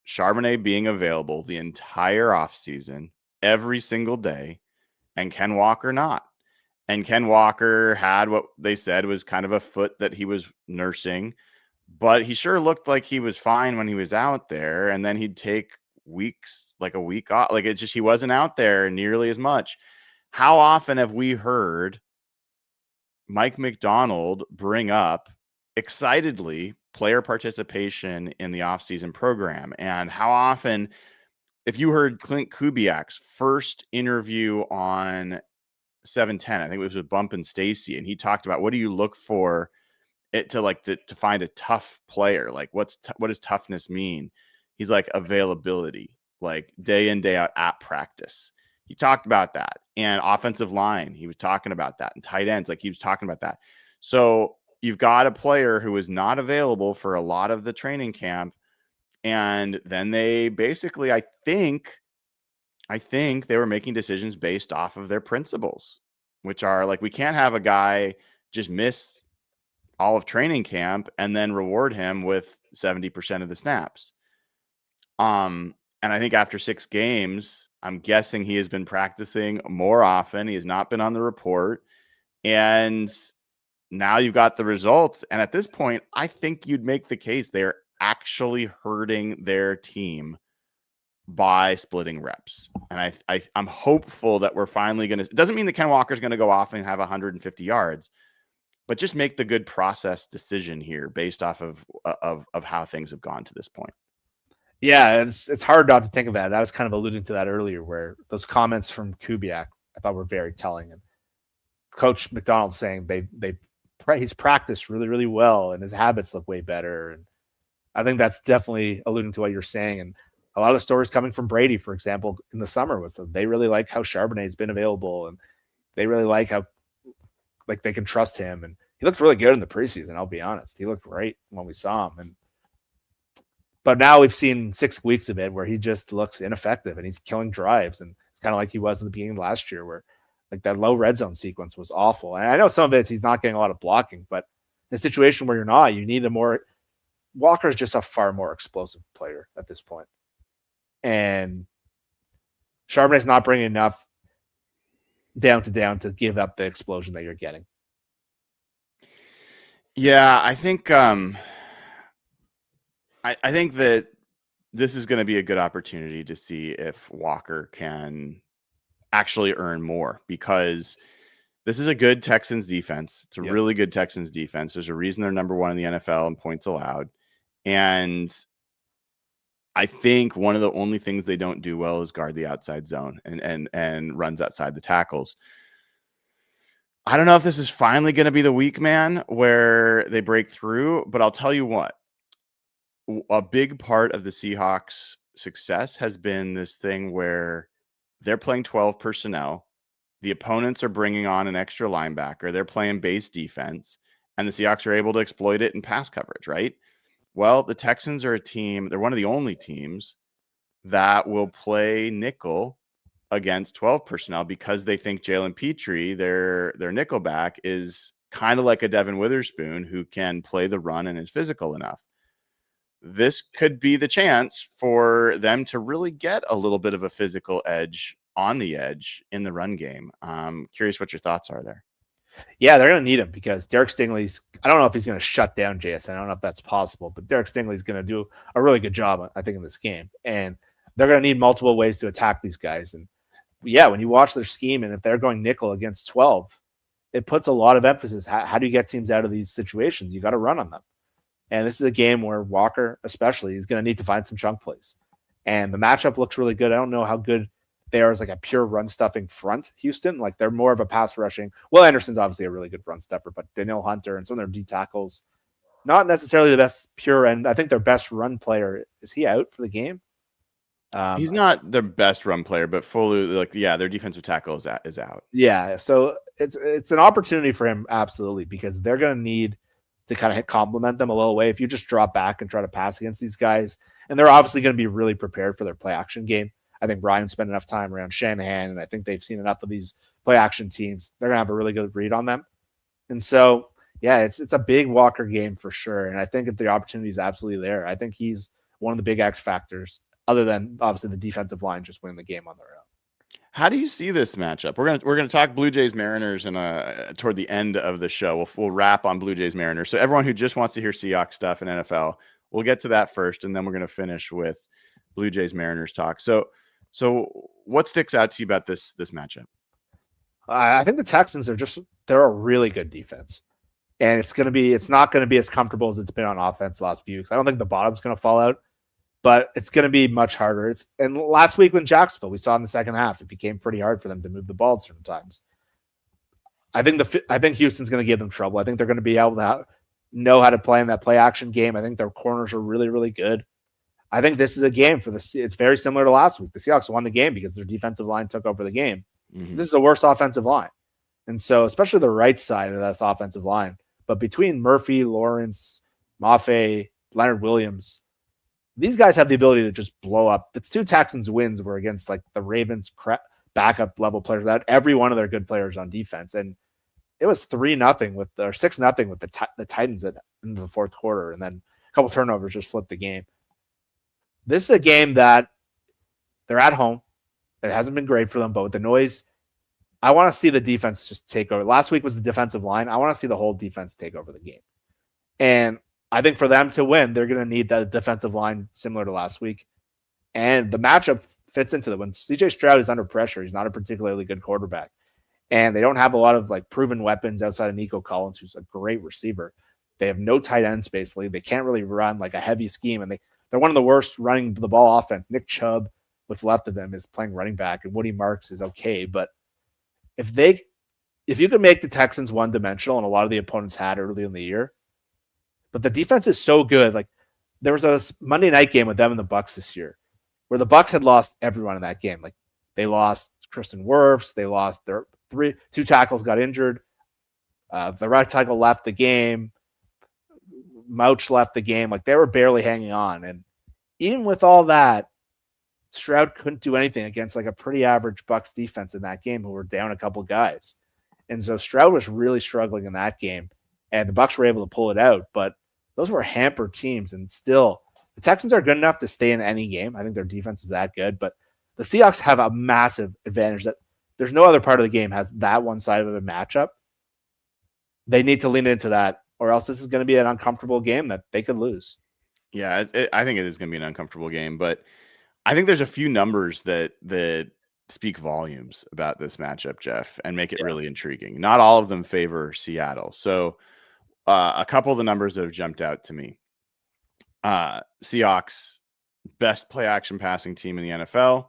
Charbonnet being available the entire offseason, every single day, and Ken Walker not. And Ken Walker had what they said was kind of a foot that he was nursing, but he sure looked like he was fine when he was out there. And then he'd take weeks, like a week off. Like he wasn't out there nearly as much. How often have we heard Mike McDonald bring up excitedly player participation in the offseason program? And how often, if you heard Clint Kubiak's first interview on 710, I think it was with Bump and Stacy, and he talked about what do you look for it to find a tough player? Like what does toughness mean? He's like availability. like day in, day out at practice. He talked about that. And offensive line, he was talking about that. And tight ends, like he was talking about that. So you've got a player who is not available for a lot of the training camp. And then they basically, I think they were making decisions based off of their principles, which are like, we can't have a guy just miss all of training camp and then reward him with 70% of the snaps. And I think after 6 games, I'm guessing he has been practicing more often. He has not been on the report. And now you've got the results. And at this point, I think you'd make the case they're actually hurting their team by splitting reps. And I'm hopeful that we're finally going to, it doesn't mean that Ken Walker's going to go off and have 150 yards, but just make the good process decision here based off of how things have gone to this point. Yeah, it's hard not to think of that. I was kind of alluding to that earlier, where those comments from Kubiak I thought were very telling. And Coach McDonald saying he's practiced really, really well and his habits look way better. And I think that's definitely alluding to what you're saying. And a lot of the stories coming from Brady, for example, in the summer was that they really like how Charbonnet has been available and they really like how like they can trust him. And he looked really good in the preseason. I'll be honest. He looked great when we saw him. But now we've seen 6 weeks of it where he just looks ineffective and he's killing drives. And it's kind of like he was in the beginning of last year where like that low red zone sequence was awful. And I know some of it, he's not getting a lot of blocking, but in a situation where you're not, you need Walker's just a far more explosive player at this point. And Charbonnet's not bringing enough down to give up the explosion that you're getting. Yeah, I think I think that this is going to be a good opportunity to see if Walker can actually earn more, because this is a good Texans defense. It's a really good Texans defense. There's a reason they're number 1 in the NFL in points allowed. And I think one of the only things they don't do well is guard the outside zone and runs outside the tackles. I don't know if this is finally going to be the week, man, where they break through, but I'll tell you what. A big part of the Seahawks' success has been this thing where they're playing 12 personnel. The opponents are bringing on an extra linebacker. They're playing base defense, and the Seahawks are able to exploit it in pass coverage, right? Well, the Texans are a team. They're one of the only teams that will play nickel against 12 personnel because they think Jalen Petrie, their nickel back, is kind of like a Devin Witherspoon who can play the run and is physical enough. This could be the chance for them to really get a little bit of a physical edge on the edge in the run game. Curious what your thoughts are there. Yeah, they're going to need him because Derek Stingley's, I don't know if he's going to shut down JSN. I don't know if that's possible, but Derek Stingley's going to do a really good job, I think, in this game. And they're going to need multiple ways to attack these guys. And yeah, when you watch their scheme and if they're going nickel against 12, it puts a lot of emphasis. How do you get teams out of these situations? You got to run on them. And this is a game where Walker, especially, is going to need to find some chunk plays. And the matchup looks really good. I don't know how good they are as like a pure run stuffing front, Houston. Like they're more of a pass rushing. Will Anderson's obviously a really good run stuffer, but Daniel Hunter and some of their D tackles, not necessarily the best pure end. I think their best run player, is he out for the game? He's not the best run player, but fully their defensive tackle is out. Yeah. So it's an opportunity for him. Absolutely. Because they're going to need to kind of complement them a little way. If you just drop back and try to pass against these guys, and they're obviously going to be really prepared for their play action game. I think Brian spent enough time around Shanahan, and I think they've seen enough of these play action teams. They're going to have a really good read on them. And so, yeah, it's a big Walker game for sure. And I think that the opportunity is absolutely there. I think he's one of the big X factors, other than obviously the defensive line just winning the game on their own. How do you see this matchup? We're gonna talk Blue Jays Mariners and toward the end of the show. We'll wrap on Blue Jays Mariners. So everyone who just wants to hear Seahawks stuff in NFL, we'll get to that first, and then we're gonna finish with Blue Jays Mariners talk. So what sticks out to you about this matchup? I think the Texans they're a really good defense, and it's not going to be as comfortable as it's been on offense the last few weeks. I don't think the bottom's going to fall out, but it's going to be much harder. And last week when Jacksonville, we saw in the second half, it became pretty hard for them to move the ball sometimes. I think Houston's going to give them trouble. I think they're going to be able to know how to play in that play action game. I think their corners are really, really good. I think this is a game for it's very similar to last week. The Seahawks won the game because their defensive line took over the game. Mhm. This is a worse offensive line. And so, especially the right side of that offensive line, but between Murphy, Lawrence, Mafe, Leonard Williams, these guys have the ability to just blow up. It's 2 Texans wins were against like the Ravens backup level players without every one of their good players on defense. And it was 3-0 or 6-0 with the Titans in the fourth quarter. And then a couple turnovers just flipped the game. This is a game that they're at home. It hasn't been great for them, but with the noise, I want to see the defense just take over. Last week was the defensive line. I want to see the whole defense take over the game. And I think for them to win, they're going to need that defensive line similar to last week. And the matchup fits into that. When CJ Stroud is under pressure, he's not a particularly good quarterback. And they don't have a lot of like proven weapons outside of Nico Collins, who's a great receiver. They have no tight ends, basically. They can't really run like a heavy scheme. And they're one of the worst running the ball offense. Nick Chubb, what's left of them, is playing running back. And Woody Marks is okay. But if you can make the Texans one-dimensional, and a lot of the opponents had early in the year, but the defense is so good. Like there was a Monday night game with them and the Bucs this year, where the Bucs had lost everyone in that game. Like they lost Kristen Wirfs, they lost their 2 tackles got injured. The right tackle left the game. Mouch left the game. Like they were barely hanging on. And even with all that, Stroud couldn't do anything against like a pretty average Bucs defense in that game, who were down a couple guys. And so Stroud was really struggling in that game, and the Bucs were able to pull it out. But those were hampered teams, and still the Texans are good enough to stay in any game. I think their defense is that good, but the Seahawks have a massive advantage that there's no other part of the game has that one side of a matchup. They need to lean into that, or else this is going to be an uncomfortable game that they could lose. Yeah, I think it is going to be an uncomfortable game, but I think there's a few numbers that speak volumes about this matchup, Jeff, and make it really intriguing. Not all of them favor Seattle. So a couple of the numbers that have jumped out to me. Seahawks, best play action passing team in the NFL.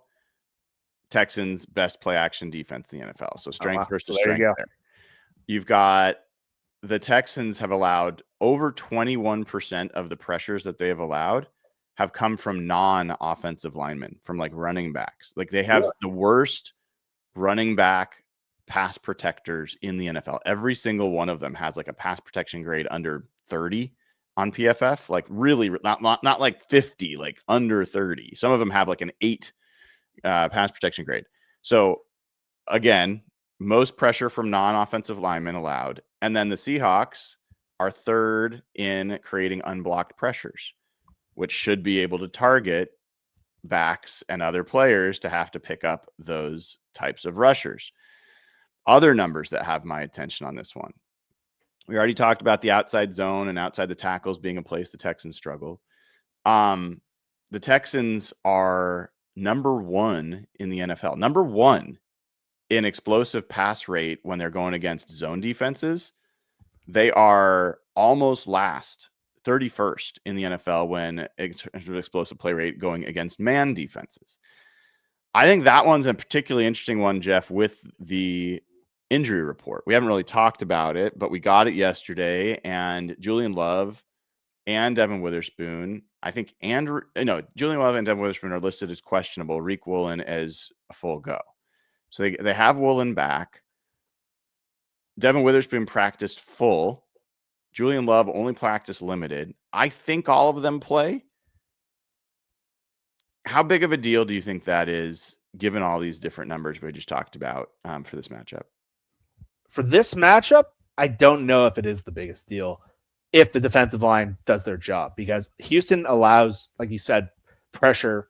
Texans, best play action defense in the NFL. So strength versus strength there. You've got the Texans have allowed over 21% of the pressures that they have allowed have come from non-offensive linemen, from like running backs. Like they have the worst running back pass protectors in the NFL. Every single one of them has like a pass protection grade under 30 on PFF. Like really not like 50, like under 30. Some of them have like an 8 pass protection grade. So again, most pressure from non-offensive linemen allowed. And then the Seahawks are third in creating unblocked pressures, which should be able to target backs and other players to have to pick up those types of rushers. Other numbers that have my attention on this one. We already talked about the outside zone and outside the tackles being a place the Texans struggle. The Texans are number 1 in the NFL. Number 1 in explosive pass rate when they're going against zone defenses. They are almost last, 31st in the NFL when explosive play rate going against man defenses. I think that one's a particularly interesting one, Jeff, with the injury report. We haven't really talked about it, but we got it yesterday, and Julian Love and Devin Witherspoon, I think, Julian Love and Devin Witherspoon are listed as questionable. Reek Woolen as a full go. So they have Woolen back. Devin Witherspoon practiced full. Julian Love only practiced limited. I think all of them play. How big of a deal do you think that is, given all these different numbers we just talked about for this matchup? For this matchup, I don't know if it is the biggest deal if the defensive line does their job, because Houston allows, like you said, pressure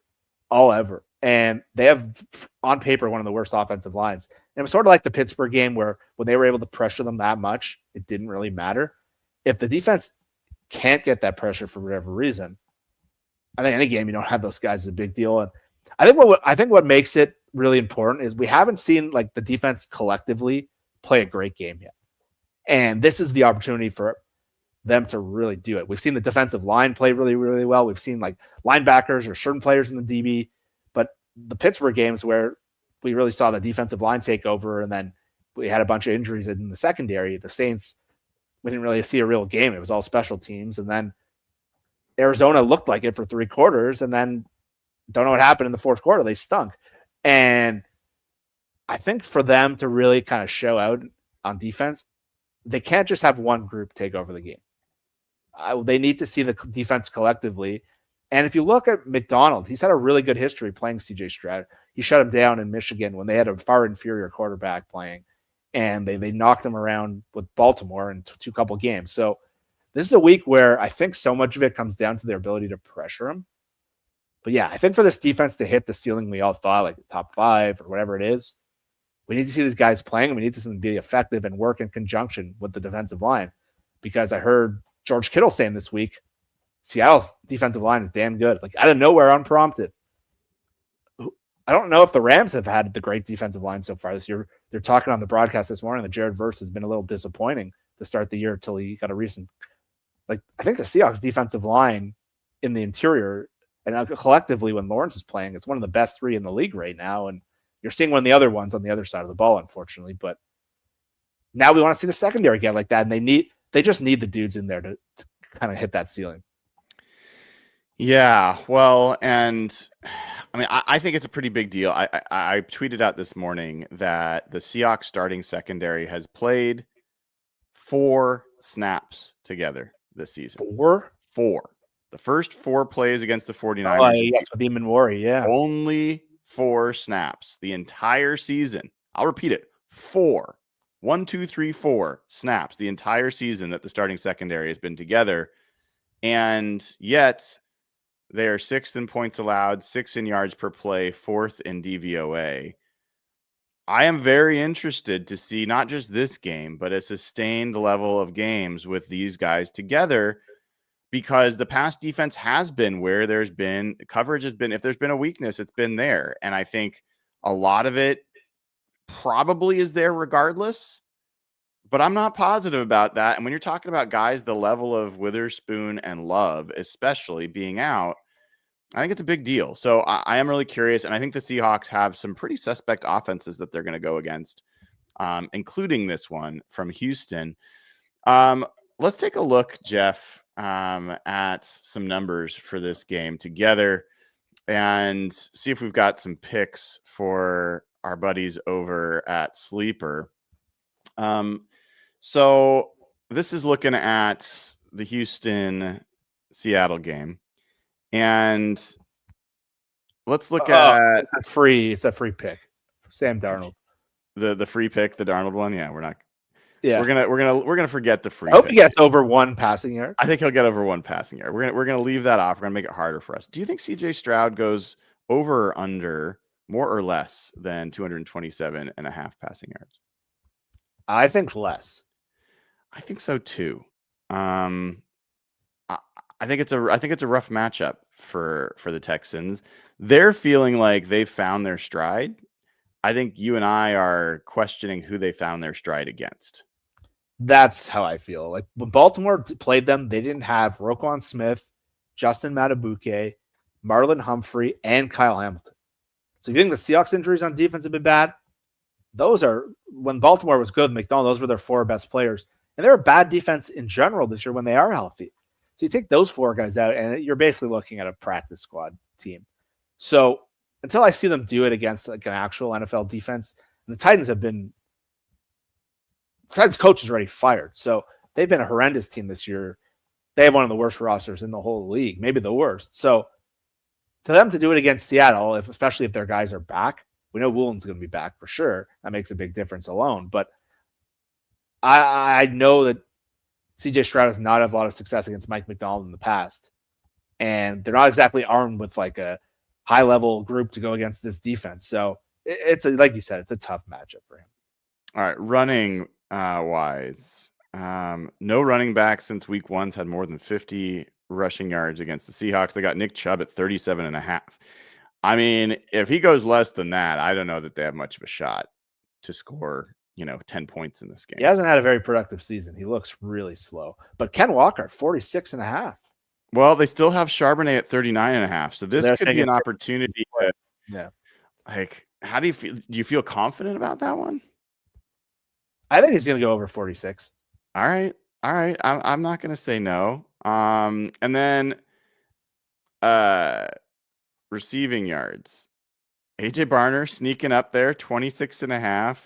all over. And they have, on paper, one of the worst offensive lines. And it was sort of like the Pittsburgh game where when they were able to pressure them that much, it didn't really matter. If the defense can't get that pressure for whatever reason, I think any game you don't have those guys is a big deal. And I think what makes it really important is we haven't seen like the defense collectively play a great game yet. And this is the opportunity for them to really do it. We've seen the defensive line play really, really well. We've seen like linebackers or certain players in the DB, but the Pittsburgh games where we really saw the defensive line take over, and then we had a bunch of injuries in the secondary. The Saints, we didn't really see a real game. It was all special teams. And then Arizona looked like it for 3 quarters, and then don't know what happened in the fourth quarter. They stunk. And I think for them to really kind of show out on defense, they can't just have one group take over the game. They need to see the defense collectively. And if you look at McDonald, he's had a really good history playing CJ Stroud. He shut him down in Michigan when they had a far inferior quarterback playing, and they knocked him around with Baltimore in 2 couple games. So this is a week where I think so much of it comes down to their ability to pressure him. But yeah, I think for this defense to hit the ceiling we all thought, like the top 5 or whatever it is, we need to see these guys playing, and we need to see them be effective and work in conjunction with the defensive line. Because I heard George Kittle saying this week, Seattle's defensive line is damn good. Like out of nowhere, unprompted. I don't know if the Rams have had the great defensive line so far this year. They're talking on the broadcast this morning that Jared Verse has been a little disappointing to start the year until he got a recent. Like I think the Seahawks defensive line in the interior and collectively when Lawrence is playing, it's one of the best 3 in the league right now. And you're seeing one of the other ones on the other side of the ball, unfortunately. But now we want to see the secondary get like that, and they just need the dudes in there to kind of hit that ceiling. Yeah, well, and I mean, I think it's a pretty big deal. I tweeted out this morning that the Seahawks starting secondary has played 4 snaps together this season. 4? The first 4 plays against the 49ers. Yes, with Eamon Worry, yeah. Only 4 snaps the entire season. I'll repeat it. 4. 1, 2, 3, 4 snaps the entire season that the starting secondary has been together. And yet they are 6th in points allowed, 6th in yards per play, 4th in DVOA. I am very interested to see not just this game, but a sustained level of games with these guys together, because the pass defense has been where there's been coverage has been. If there's been a weakness, it's been there. And I think a lot of it probably is there regardless, but I'm not positive about that. And when you're talking about guys, the level of Witherspoon and Love, especially being out, I think it's a big deal. So I am really curious. And I think the Seahawks have some pretty suspect offenses that they're going to go against, including this one from Houston. Let's take a look, Jeff, at some numbers for this game together and see if we've got some picks for our buddies over at Sleeper. So this is looking at the Houston-Seattle game. And let's look at it's a free pick. Sam Darnold. The free pick, the Darnold one. Yeah, we're not. Yeah, we're gonna forget the free. I hope pick. he gets over 1 passing yard. I think he'll get over 1 passing yard. We're gonna leave that off. We're gonna make it harder for us. Do you think CJ Stroud goes over or under more or less than 227.5 passing yards? I think less. I think so too. I think it's a rough matchup for the Texans. They're feeling like they've found their stride. I think you and I are questioning who they found their stride against. That's how I feel. Like when Baltimore played them, they didn't have Roquan Smith, Justin Matabuke, Marlon Humphrey, and Kyle Hamilton. So you think the Seahawks injuries on defense have been bad? Those are when Baltimore was good, McDonald, those were their 4 best players. And they're a bad defense in general this year when they are healthy. So you take those 4 guys out, and you're basically looking at a practice squad team. So until I see them do it against like an actual NFL defense, and the Titans coach is already fired. So they've been a horrendous team this year. They have one of the worst rosters in the whole league, maybe the worst. So to them to do it against Seattle, especially if their guys are back, we know Woolen's going to be back for sure. That makes a big difference alone. But I know that CJ Stroud has not had a lot of success against Mike McDonald in the past. And they're not exactly armed with like a high-level group to go against this defense. So it's like you said, it's a tough matchup for him. All right, running wise, no running back since week 1's had more than 50 rushing yards against the Seahawks. They got Nick Chubb at 37.5. I mean, if he goes less than that, I don't know that they have much of a shot to score, 10 points in this game. He hasn't had a very productive season. He looks really slow. But Ken Walker, 46.5. Well, they still have Charbonnet at 39.5. So this could be an opportunity to, like, how do you feel? Do you feel confident about that one? I think he's going to go over 46. All right. I'm not going to say no. And then receiving yards. AJ Barner sneaking up there, 26.5.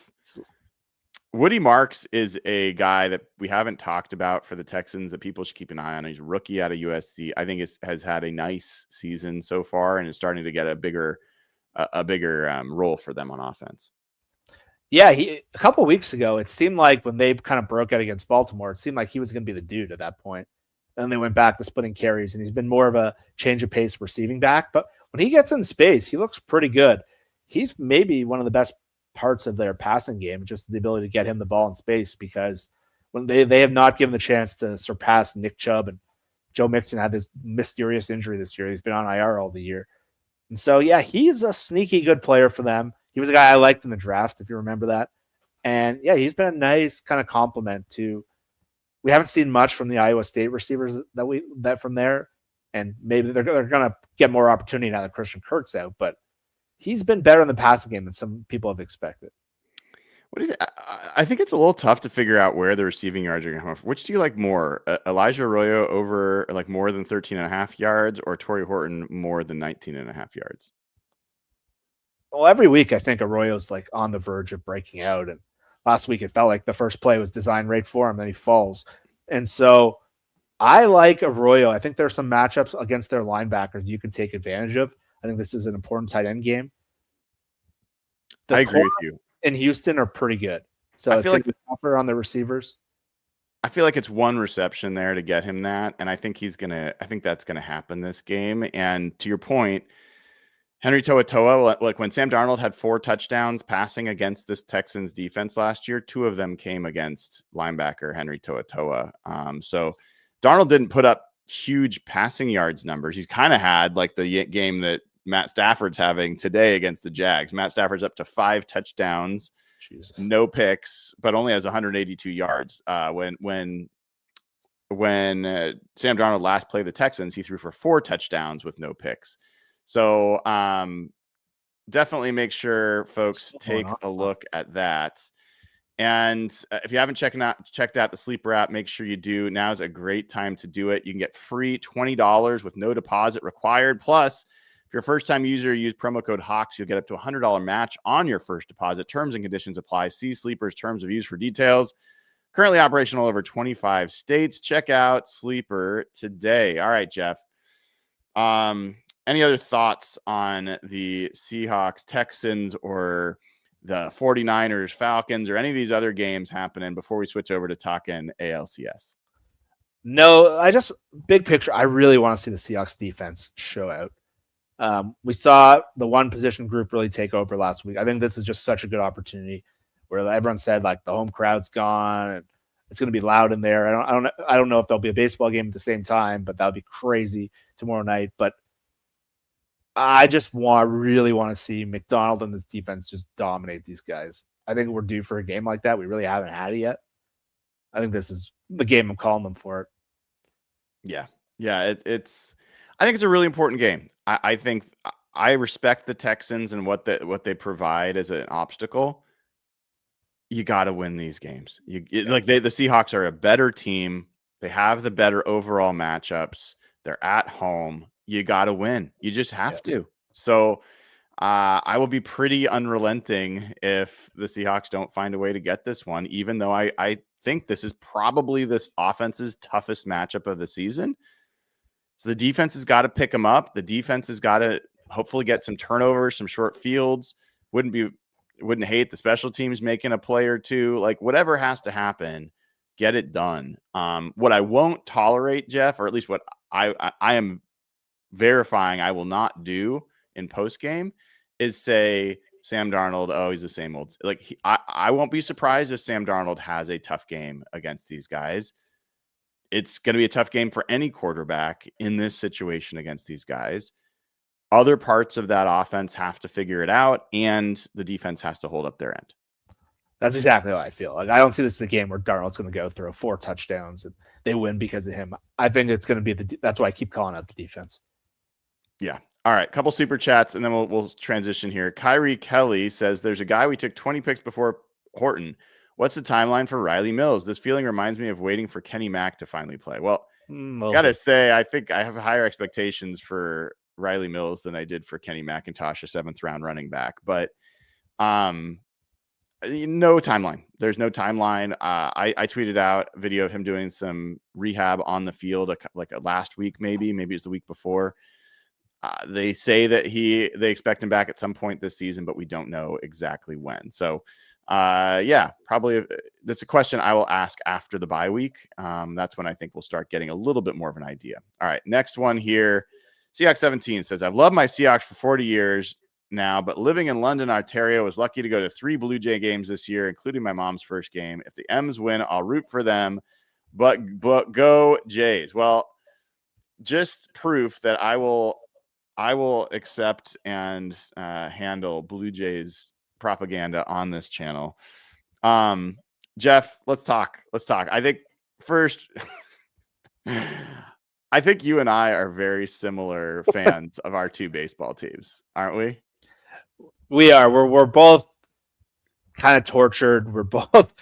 Woody Marks is a guy that we haven't talked about for the Texans that people should keep an eye on. He's a rookie out of USC. I think has had a nice season so far and is starting to get a bigger role for them on offense. Yeah, a couple of weeks ago, it seemed like when they kind of broke out against Baltimore, it seemed like he was going to be the dude at that point. And then they went back to splitting carries, and he's been more of a change of pace receiving back. But when he gets in space, he looks pretty good. He's maybe one of the best parts of their passing game, just the ability to get him the ball in space, because when they have not given the chance to surpass Nick Chubb, and Joe Mixon had this mysterious injury this year. He's been on IR all the year. And so, yeah, he's a sneaky good player for them. He was a guy I liked in the draft, if you remember that. And yeah, he's been a nice kind of compliment to. We haven't seen much from the Iowa State receivers that from there, and maybe they're going to get more opportunity now that Christian Kirk's out. But he's been better in the passing game than some people have expected. What do you think? I think it's a little tough to figure out where the receiving yards are going to come from. Which do you like more? Elijah Arroyo over like more than 13.5 yards, or Torrey Horton more than 19.5 yards? Well, every week I think Arroyo's like on the verge of breaking out, and last week it felt like the first play was designed right for him, then he falls. And so I like Arroyo. I think there's some matchups against their linebackers you can take advantage of. I think this is an important tight end game. I agree with you. In Houston are pretty good. So I feel like the tougher on the receivers. I feel like it's one reception there to get him that, and I think that's gonna happen this game. And to your point, Henry To'oTo'o, like when Sam Darnold had 4 touchdowns passing against this Texans defense last year, 2 of them came against linebacker Henry To'oTo'o. So Darnold didn't put up huge passing yards numbers. He's kind of had like the game that Matt Stafford's having today against the Jags. Matt Stafford's up to 5 touchdowns, no picks, but only has 182 yards. When Sam Darnold last played the Texans, he threw for 4 touchdowns with no picks. So definitely make sure folks take a look at that. And if you haven't checked out the Sleeper app, make sure you do. Now is a great time to do it. You can get free $20 with no deposit required. Plus, if you're a first-time user, use promo code HAWKS. You'll get up to a $100 match on your first deposit. Terms and conditions apply. See Sleeper's terms of use for details. Currently operational over 25 states. Check out Sleeper today. All right, Jeff. Any other thoughts on the Seahawks, Texans, or the 49ers, Falcons, or any of these other games happening before we switch over to talking ALCS? No, big picture, I really want to see the Seahawks defense show out. We saw the one position group really take over last week. I think this is just such a good opportunity where everyone said like the home crowd's gone and it's going to be loud in there. I don't know if there'll be a baseball game at the same time, but that would be crazy tomorrow night. But I just really want to see McDonald and this defense just dominate these guys. I think we're due for a game like that. We really haven't had it yet. I think this is the game I'm calling them for it. Yeah. I think it's a really important game. I think I respect the Texans and what they provide as an obstacle. You got to win these games. The Seahawks are a better team. They have the better overall matchups. They're at home. You got to win. You just have to. So I will be pretty unrelenting if the Seahawks don't find a way to get this one, even though I think this is probably this offense's toughest matchup of the season. So the defense has got to pick them up. The defense has got to hopefully get some turnovers, some short fields. Wouldn't hate the special teams making a play or two. Like whatever has to happen, get it done. What I won't tolerate, Jeff, or at least what I am verifying I will not do in post game, is say Sam Darnold, oh, he's the same old. Like I won't be surprised if Sam Darnold has a tough game against these guys. It's going to be a tough game for any quarterback in this situation against these guys. Other parts of that offense have to figure it out, and the defense has to hold up their end. That's exactly how I feel. Like I don't see this as a game where Darnold's going to go throw 4 touchdowns and they win because of him. I think it's going to be that's why I keep calling out the defense. Yeah. All right. Couple super chats, and then we'll transition here. Kyrie Kelly says there's a guy we took 20 picks before Horton. What's the timeline for Riley Mills? This feeling reminds me of waiting for Kenny Mack to finally play. Well, Gotta say, I think I have higher expectations for Riley Mills than I did for Kenny McIntosh, a 7th round running back. But no timeline. There's no timeline. I tweeted out a video of him doing some rehab on the field, like last week, maybe it's the week before. They say that they expect him back at some point this season, but we don't know exactly when. So, probably that's a question I will ask after the bye week. That's when I think we'll start getting a little bit more of an idea. All right, next one here. Seahawks 17 says, I've loved my Seahawks for 40 years now, but living in London, Ontario, was lucky to go to 3 Blue Jay games this year, including my mom's first game. If the M's win, I'll root for them, but go Jays. Well, just proof that I will accept and handle Blue Jays propaganda on this channel. Jeff, let's talk. I think first, I think you and I are very similar fans of our 2 baseball teams, aren't we? We are. We're both kind of tortured. We're both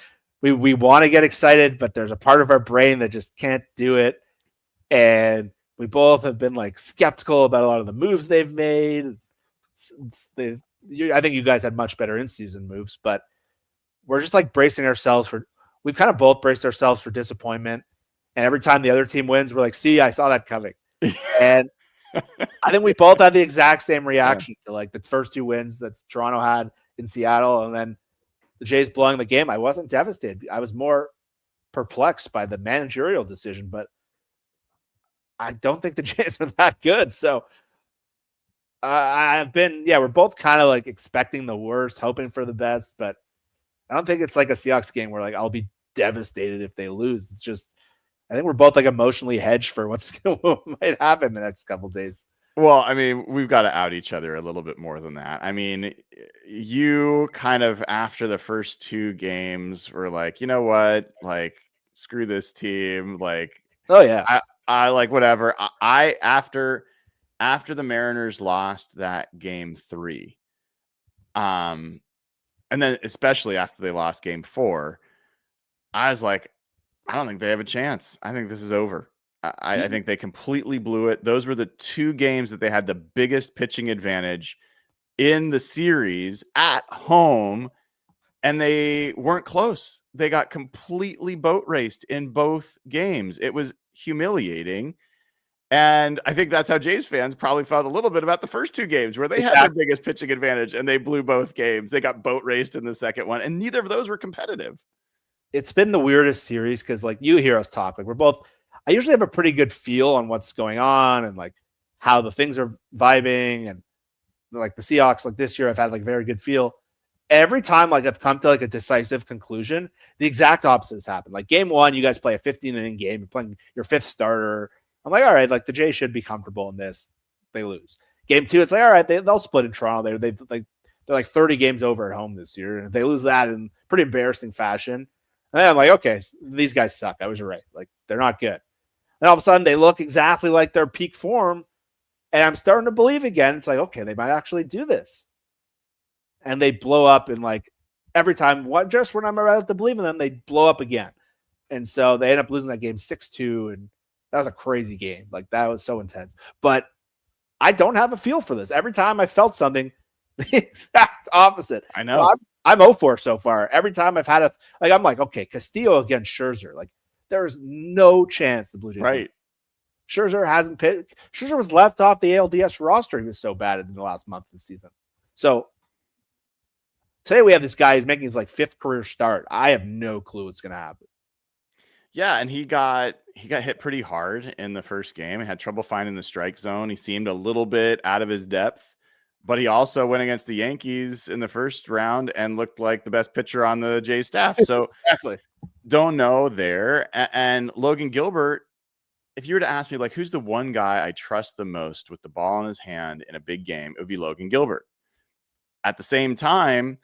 we want to get excited, but there's a part of our brain that just can't do it. And we both have been like skeptical about a lot of the moves they've made. I think you guys had much better in-season moves, but we're just like bracing ourselves for. We've kind of both braced ourselves for disappointment. And every time the other team wins, we're like, "See, I saw that coming." And I think we both had the exact same reaction to like the first 2 wins that Toronto had in Seattle, and then the Jays blowing the game. I wasn't devastated. I was more perplexed by the managerial decision, but I don't think the Jays are that good. So we're both kind of like expecting the worst, hoping for the best, but I don't think it's like a Seahawks game where like I'll be devastated if they lose. It's just, I think we're both like emotionally hedged for what might happen the next couple of days. Well, I mean, we've got to out each other a little bit more than that. I mean, you kind of after the first 2 games were like, you know what, like screw this team. Like, oh yeah, I like whatever. I after the Mariners lost that game 3, and then especially after they lost game 4, I was like, I don't think they have a chance. I think this is over. I think they completely blew it. Those were the 2 games that they had the biggest pitching advantage in the series at home, and they weren't close. They got completely boat raced in both games. It was humiliating. And I think that's how Jays fans probably felt a little bit about the first 2 games where they had their biggest pitching advantage and they blew both games. They got boat raced in the second one, and neither of those were competitive. It's been the weirdest series because like you hear us talk, like I usually have a pretty good feel on what's going on and like how the things are vibing, and like the Seahawks, like this year I've had like very good feel. Every time like I've come to like a decisive conclusion, the exact opposite has happened. Like game 1, you guys play a 15-inning game, you're playing your 5th starter. I'm like, all right, like the Jays should be comfortable in this. They lose. Game 2, it's like, all right, they'll split in Toronto. They're like 30 games over at home this year, and if they lose that in pretty embarrassing fashion, and I'm like, okay, these guys suck. I was right. Like they're not good. And all of a sudden, they look exactly like their peak form, and I'm starting to believe again. It's like, okay, they might actually do this, and they blow up in like every time. Just when I'm about to believe in them, they blow up again, and so they end up losing that game 6-2, and that was a crazy game. Like that was so intense. But I don't have a feel for this. Every time I felt something, the exact opposite. I know. So I'm 0-4 so far. Every time I've had I'm like, okay, Castillo against Scherzer. Like there's no chance the Blue Jays. Right. Scherzer hasn't pitched. Scherzer was left off the ALDS roster. He was so bad in the last month of the season. So today we have this guy who's making his like 5th career start. I have no clue what's going to happen. Yeah, and he got hit pretty hard in the first game and had trouble finding the strike zone. He seemed a little bit out of his depth, but he also went against the Yankees in the first round and looked like the best pitcher on the Jays staff. So exactly, don't know there. And Logan Gilbert, if you were to ask me, like, who's the one guy I trust the most with the ball in his hand in a big game, it would be Logan Gilbert. At the same time,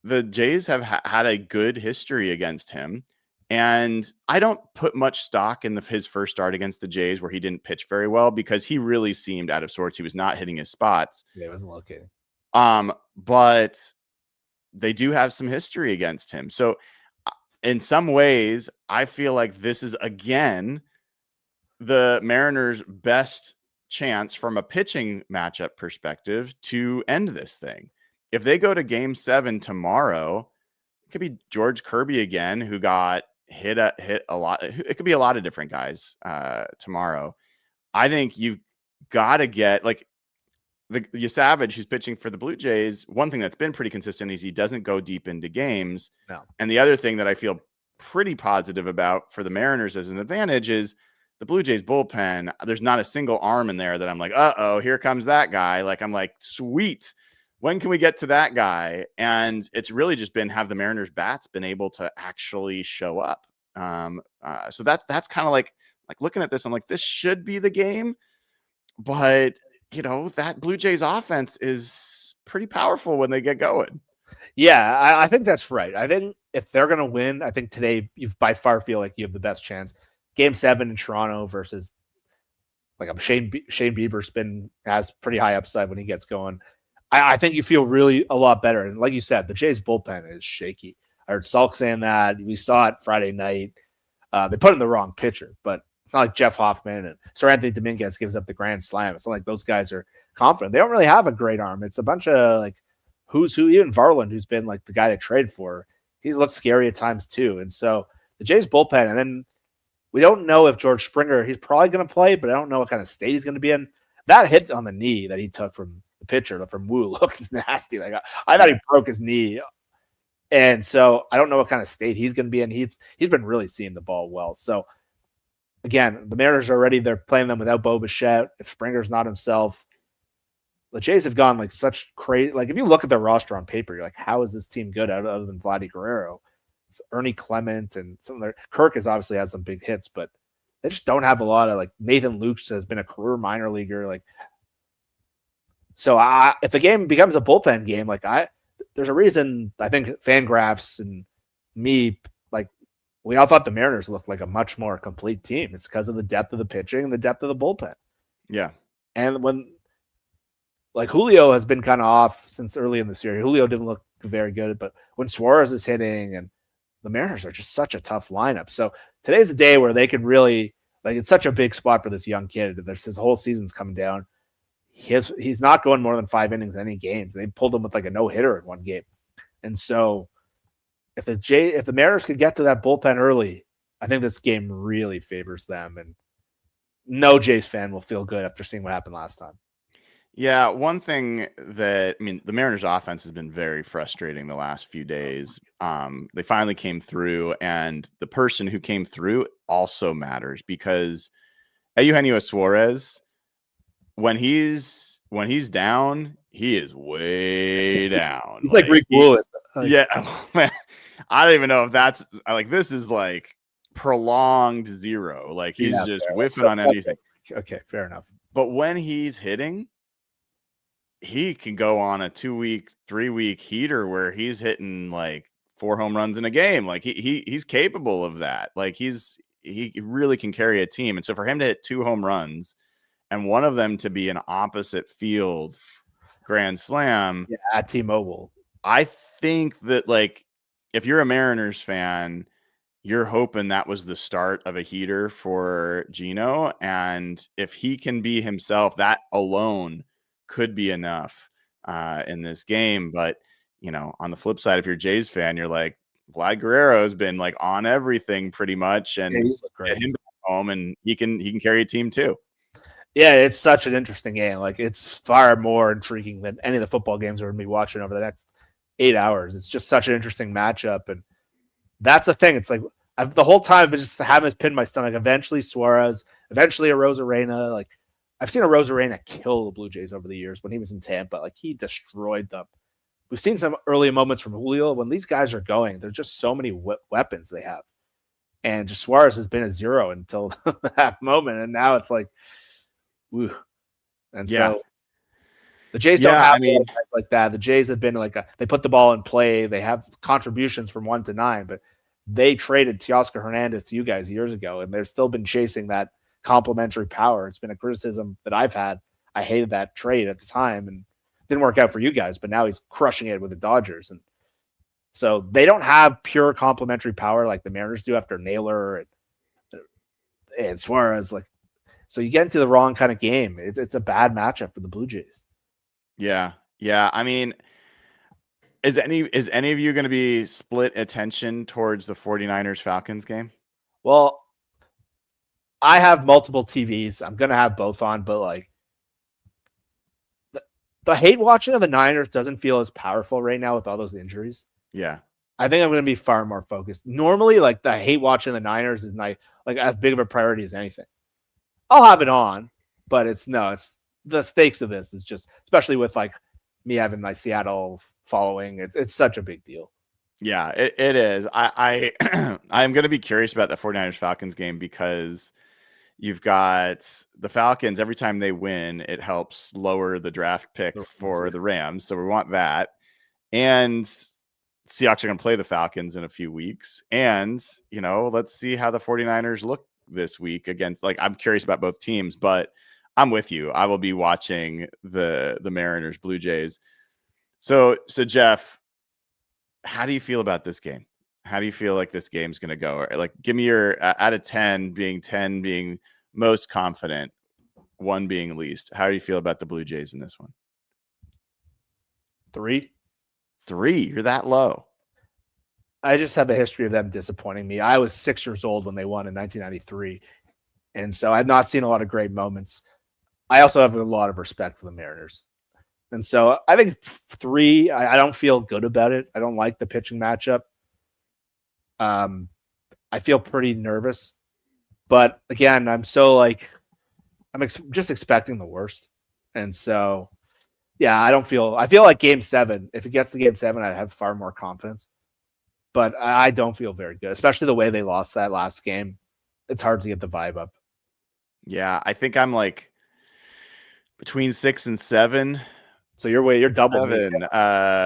the Jays have had a good history against him. And I don't put much stock in his first start against the Jays where he didn't pitch very well because he really seemed out of sorts. He was not hitting his spots. Yeah, it wasn't located. But they do have some history against him. So in some ways, I feel like this is, again, the Mariners' best chance from a pitching matchup perspective to end this thing. If they go to Game 7 tomorrow, it could be George Kirby again, who got hit a lot. It could be a lot of different guys tomorrow. I think you've got to get like the Savage, who's pitching for the Blue Jays. One thing that's been pretty consistent is he doesn't go deep into games. No. And the other thing that I feel pretty positive about for the Mariners as an advantage is the Blue Jays bullpen. There's not a single arm in there that I'm like, here comes that guy. Like, I'm like, sweet. When can we get to that guy? And it's really just been, have the Mariners bats been able to actually show up? So that's kind of like looking at this, I'm like, this should be the game, but that Blue Jays offense is pretty powerful when they get going. Yeah, I think that's right. I think if they're going to win, I think today you by far feel like you have the best chance. Game 7 in Toronto versus Shane Bieber has pretty high upside when he gets going. I think you feel really a lot better. And like you said, the Jays bullpen is shaky. I heard Salk saying that. We saw it Friday night. They put in the wrong pitcher, but it's not like Jeff Hoffman and Sir Anthony Dominguez gives up the grand slam. It's not like those guys are confident. They don't really have a great arm. It's a bunch of who's who. Even Varland, who's been the guy they traded for, he looks scary at times too. And so the Jays bullpen, and then we don't know if George Springer, he's probably going to play, but I don't know what kind of state he's going to be in. That hit on the knee that he took from the pitcher, from Wu, looked nasty. I thought he broke his knee. And so I don't know what kind of state he's going to be in. He's been really seeing the ball well. So again, the Mariners are already, they're playing them without Bo Bichette. If Springer's not himself, the Jays have gone such crazy. If you look at their roster on paper, you're like, how is this team good other than Vladdy Guerrero? It's Ernie Clement and some of their Kirk obviously has some big hits, but they just don't have a lot of Nathan Lukes has been a career minor leaguer. So if the game becomes a bullpen game, there's a reason I think Fangraphs and me, we all thought the Mariners looked like a much more complete team. It's because of the depth of the pitching and the depth of the bullpen. Yeah. And when Julio has been kind of off since early in the series, Julio didn't look very good, but when Suarez is hitting, and the Mariners are just such a tough lineup. So today's a day where they can really, it's such a big spot for this young kid. His whole season's coming down. He's not going more than 5 innings in any game. They pulled him with a no-hitter in one game. And so if the Mariners could get to that bullpen early, I think this game really favors them. And no Jays fan will feel good after seeing what happened last time. Yeah, one thing the Mariners offense has been very frustrating the last few days. They finally came through, and the person who came through also matters, because Eugenio Suarez, when he's down, he is way down. He's like Rick Woolen. Yeah, man, I don't even know if that's this is prolonged zero. He's just whiffing on anything. Okay, fair enough. But when he's hitting, he can go on a 2-week, 3-week heater where he's hitting 4 home runs in a game. He's capable of that. He really can carry a team. And so for him to hit 2 home runs and one of them to be an opposite field grand slam at T-Mobile, I think that if you're a Mariners fan, you're hoping that was the start of a heater for Gino. And if he can be himself, that alone could be enough in this game. But on the flip side, if you're a Jays fan, you're Vlad Guerrero has been on everything pretty much, and get him back home, and he can carry a team too. Yeah, it's such an interesting game. It's far more intriguing than any of the football games we're going to be watching over the next 8 hours. It's just such an interesting matchup, and that's the thing. It's the whole time I've been just having this pin in my stomach. Eventually Suarez, eventually a Rosarena. I've seen a Rosarena kill the Blue Jays over the years when he was in Tampa. He destroyed them. We've seen some early moments from Julio. When these guys are going, there's just so many weapons they have. And just Suarez has been a zero until that moment. And now it's woo. And so the Jays don't have guys like that. The Jays have been they put the ball in play. They have contributions from 1 to 9, but they traded Teoscar Hernandez to you guys years ago, and they've still been chasing that complementary power. It's been a criticism that I've had. I hated that trade at the time, and it didn't work out for you guys, but now he's crushing it with the Dodgers. And so they don't have pure complementary power like the Mariners do after Naylor and Suarez. So you get into the wrong kind of game. It's a bad matchup for the Blue Jays. Yeah. I mean, is any of you going to be split attention towards the 49ers Falcons game? Well, I have multiple TVs. I'm going to have both on, but like the hate watching of the Niners doesn't feel as powerful right now with all those injuries. Yeah. I think I'm going to be far more focused. Normally, like the hate watching the Niners is like as big of a priority as anything. I'll have it on, but it's the stakes of this is just, especially with like me having my Seattle following. It's such a big deal. Yeah, it is. I I'm going to be curious about the 49ers Falcons game because you've got the Falcons. Every time they win, it helps lower the draft pick for the Rams. So we want that. And Seahawks are going to play the Falcons in a few weeks. And, let's see how the 49ers look this week against, I'm curious about both teams, but I'm with you. I will be watching the Mariners Blue Jays. So Jeff, how do you feel about this game? How do you feel like this game's going to go? Like, give me your out of 10 being most confident, 1 being least. How do you feel about the Blue Jays in this one? 3. You're that low. I just have a history of them disappointing me. I was 6 years old when they won in 1993. And so I've not seen a lot of great moments. I also have a lot of respect for the Mariners. And so I think 3, I don't feel good about it. I don't like the pitching matchup. I feel pretty nervous. But again, I'm so just expecting the worst. And so, yeah, I feel like game 7, if it gets to game 7, I'd have far more confidence. But I don't feel very good, especially the way they lost that last game. It's hard to get the vibe up. Yeah, I think I'm like between 6 and 7. So you're double 7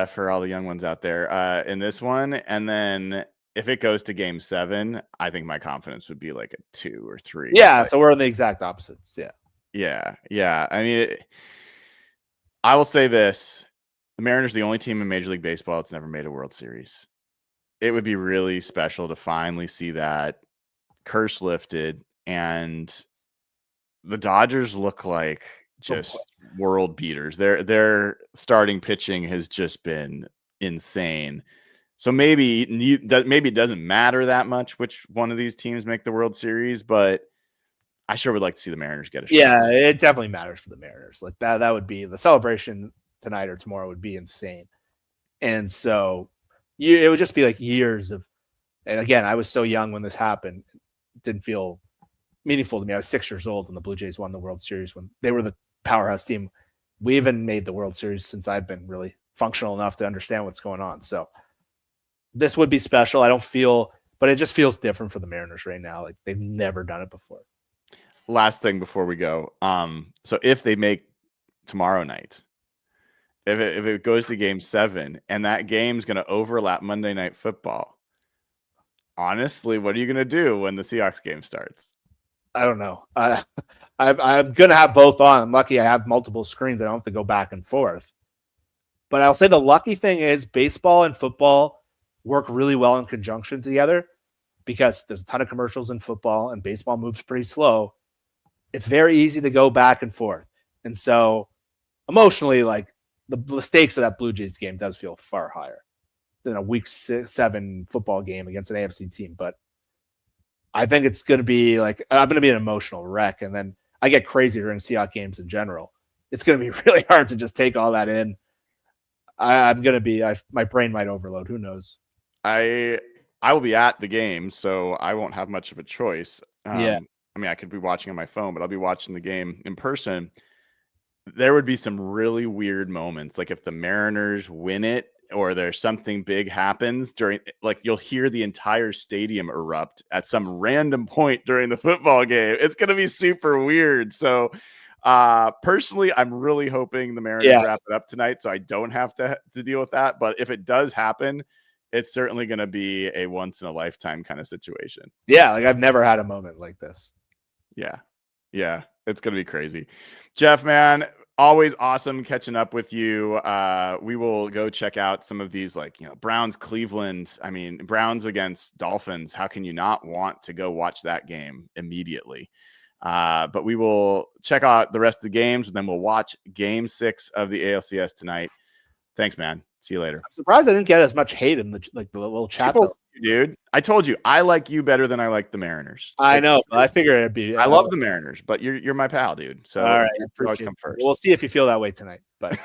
for all the young ones out there in this one. And then if it goes to game 7, I think my confidence would be like a 2 or 3. Yeah, so we're on the exact opposites. Yeah. I mean, I will say this. The Mariners are the only team in Major League Baseball that's never made a World Series. It would be really special to finally see that curse lifted, and the Dodgers look like just world beaters. Their starting pitching has just been insane. So maybe it doesn't matter that much which one of these teams make the World Series, but I sure would like to see the Mariners get a shot. Yeah, it definitely matters for the Mariners. Like that would be the celebration tonight or tomorrow would be insane. And so it would just be like years of, and again, I was so young when this happened. It didn't feel meaningful to me. I was 6 years old when the Blue Jays won the World Series, when they were the powerhouse team. We even made the World Series since I've been really functional enough to understand what's going on. So this would be special. But it just feels different for the Mariners right now. Like they've never done it before. Last thing before we go. So if they make tomorrow night, if it goes to game 7 and that game's going to overlap Monday Night Football, honestly, what are you going to do when the Seahawks game starts? I don't know. I'm going to have both on. I'm lucky I have multiple screens. I don't have to go back and forth. But I'll say the lucky thing is baseball and football work really well in conjunction together because there's a ton of commercials in football and baseball moves pretty slow. It's very easy to go back and forth. And so emotionally, like the stakes of that Blue Jays game does feel far higher than a week 7 football game against an AFC team. But I think it's going to be I'm going to be an emotional wreck. And then I get crazy during Seahawks games in general. It's going to be really hard to just take all that in. I'm going to be, my brain might overload. Who knows? I will be at the game, so I won't have much of a choice. Yeah. I mean, I could be watching on my phone, but I'll be watching the game in person. There would be some really weird moments. Like if the Mariners win it or there's something big happens during, you'll hear the entire stadium erupt at some random point during the football game. It's going to be super weird. So personally, I'm really hoping the Mariners wrap it up tonight so I don't have to deal with that. But if it does happen, it's certainly going to be a once in a lifetime kind of situation. Yeah. I've never had a moment like this. Yeah. It's going to be crazy. Jeff, man, always awesome catching up with you. We will go check out some of these, Browns, Cleveland. I mean, Browns against Dolphins. How can you not want to go watch that game immediately? But we will check out the rest of the games, and then we'll watch Game 6 of the ALCS tonight. Thanks, man. See you later. I'm surprised I didn't get as much hate in the little chat. Dude, I told you I like you better than I like the Mariners. I know, but I figured it'd be. I love the Mariners, but you're my pal, dude. So all right, you always come first. We'll see if you feel that way tonight. But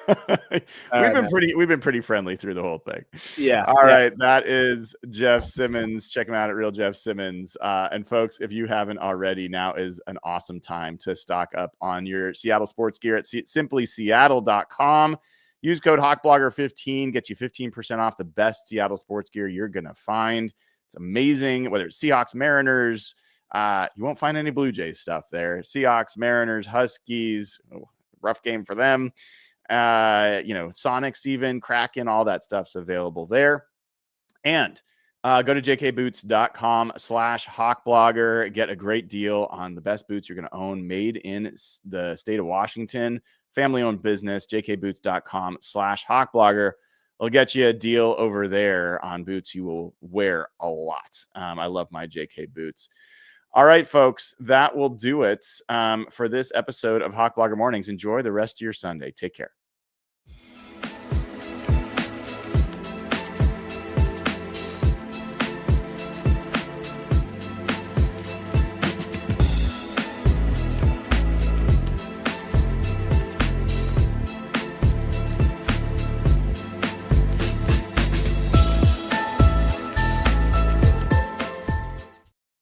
we've been pretty friendly through the whole thing. Yeah. All right. That is Jeff Simmons. Check him out at Real Jeff Simmons. And folks, if you haven't already, now is an awesome time to stock up on your Seattle sports gear at simplyseattle.com. Use code HawkBlogger15, gets you 15% off the best Seattle sports gear you're going to find. It's amazing. Whether it's Seahawks, Mariners, you won't find any Blue Jays stuff there. Seahawks, Mariners, Huskies, rough game for them. Sonics, even Kraken, all that stuff's available there. And go to jkboots.com/hawkblogger. Get a great deal on the best boots you're going to own, made in the state of Washington. Family-owned business, jkboots.com/hawkblogger. I'll get you a deal over there on boots you will wear a lot. I love my JK boots. All right, folks, that will do it for this episode of Hawk Blogger Mornings. Enjoy the rest of your Sunday. Take care.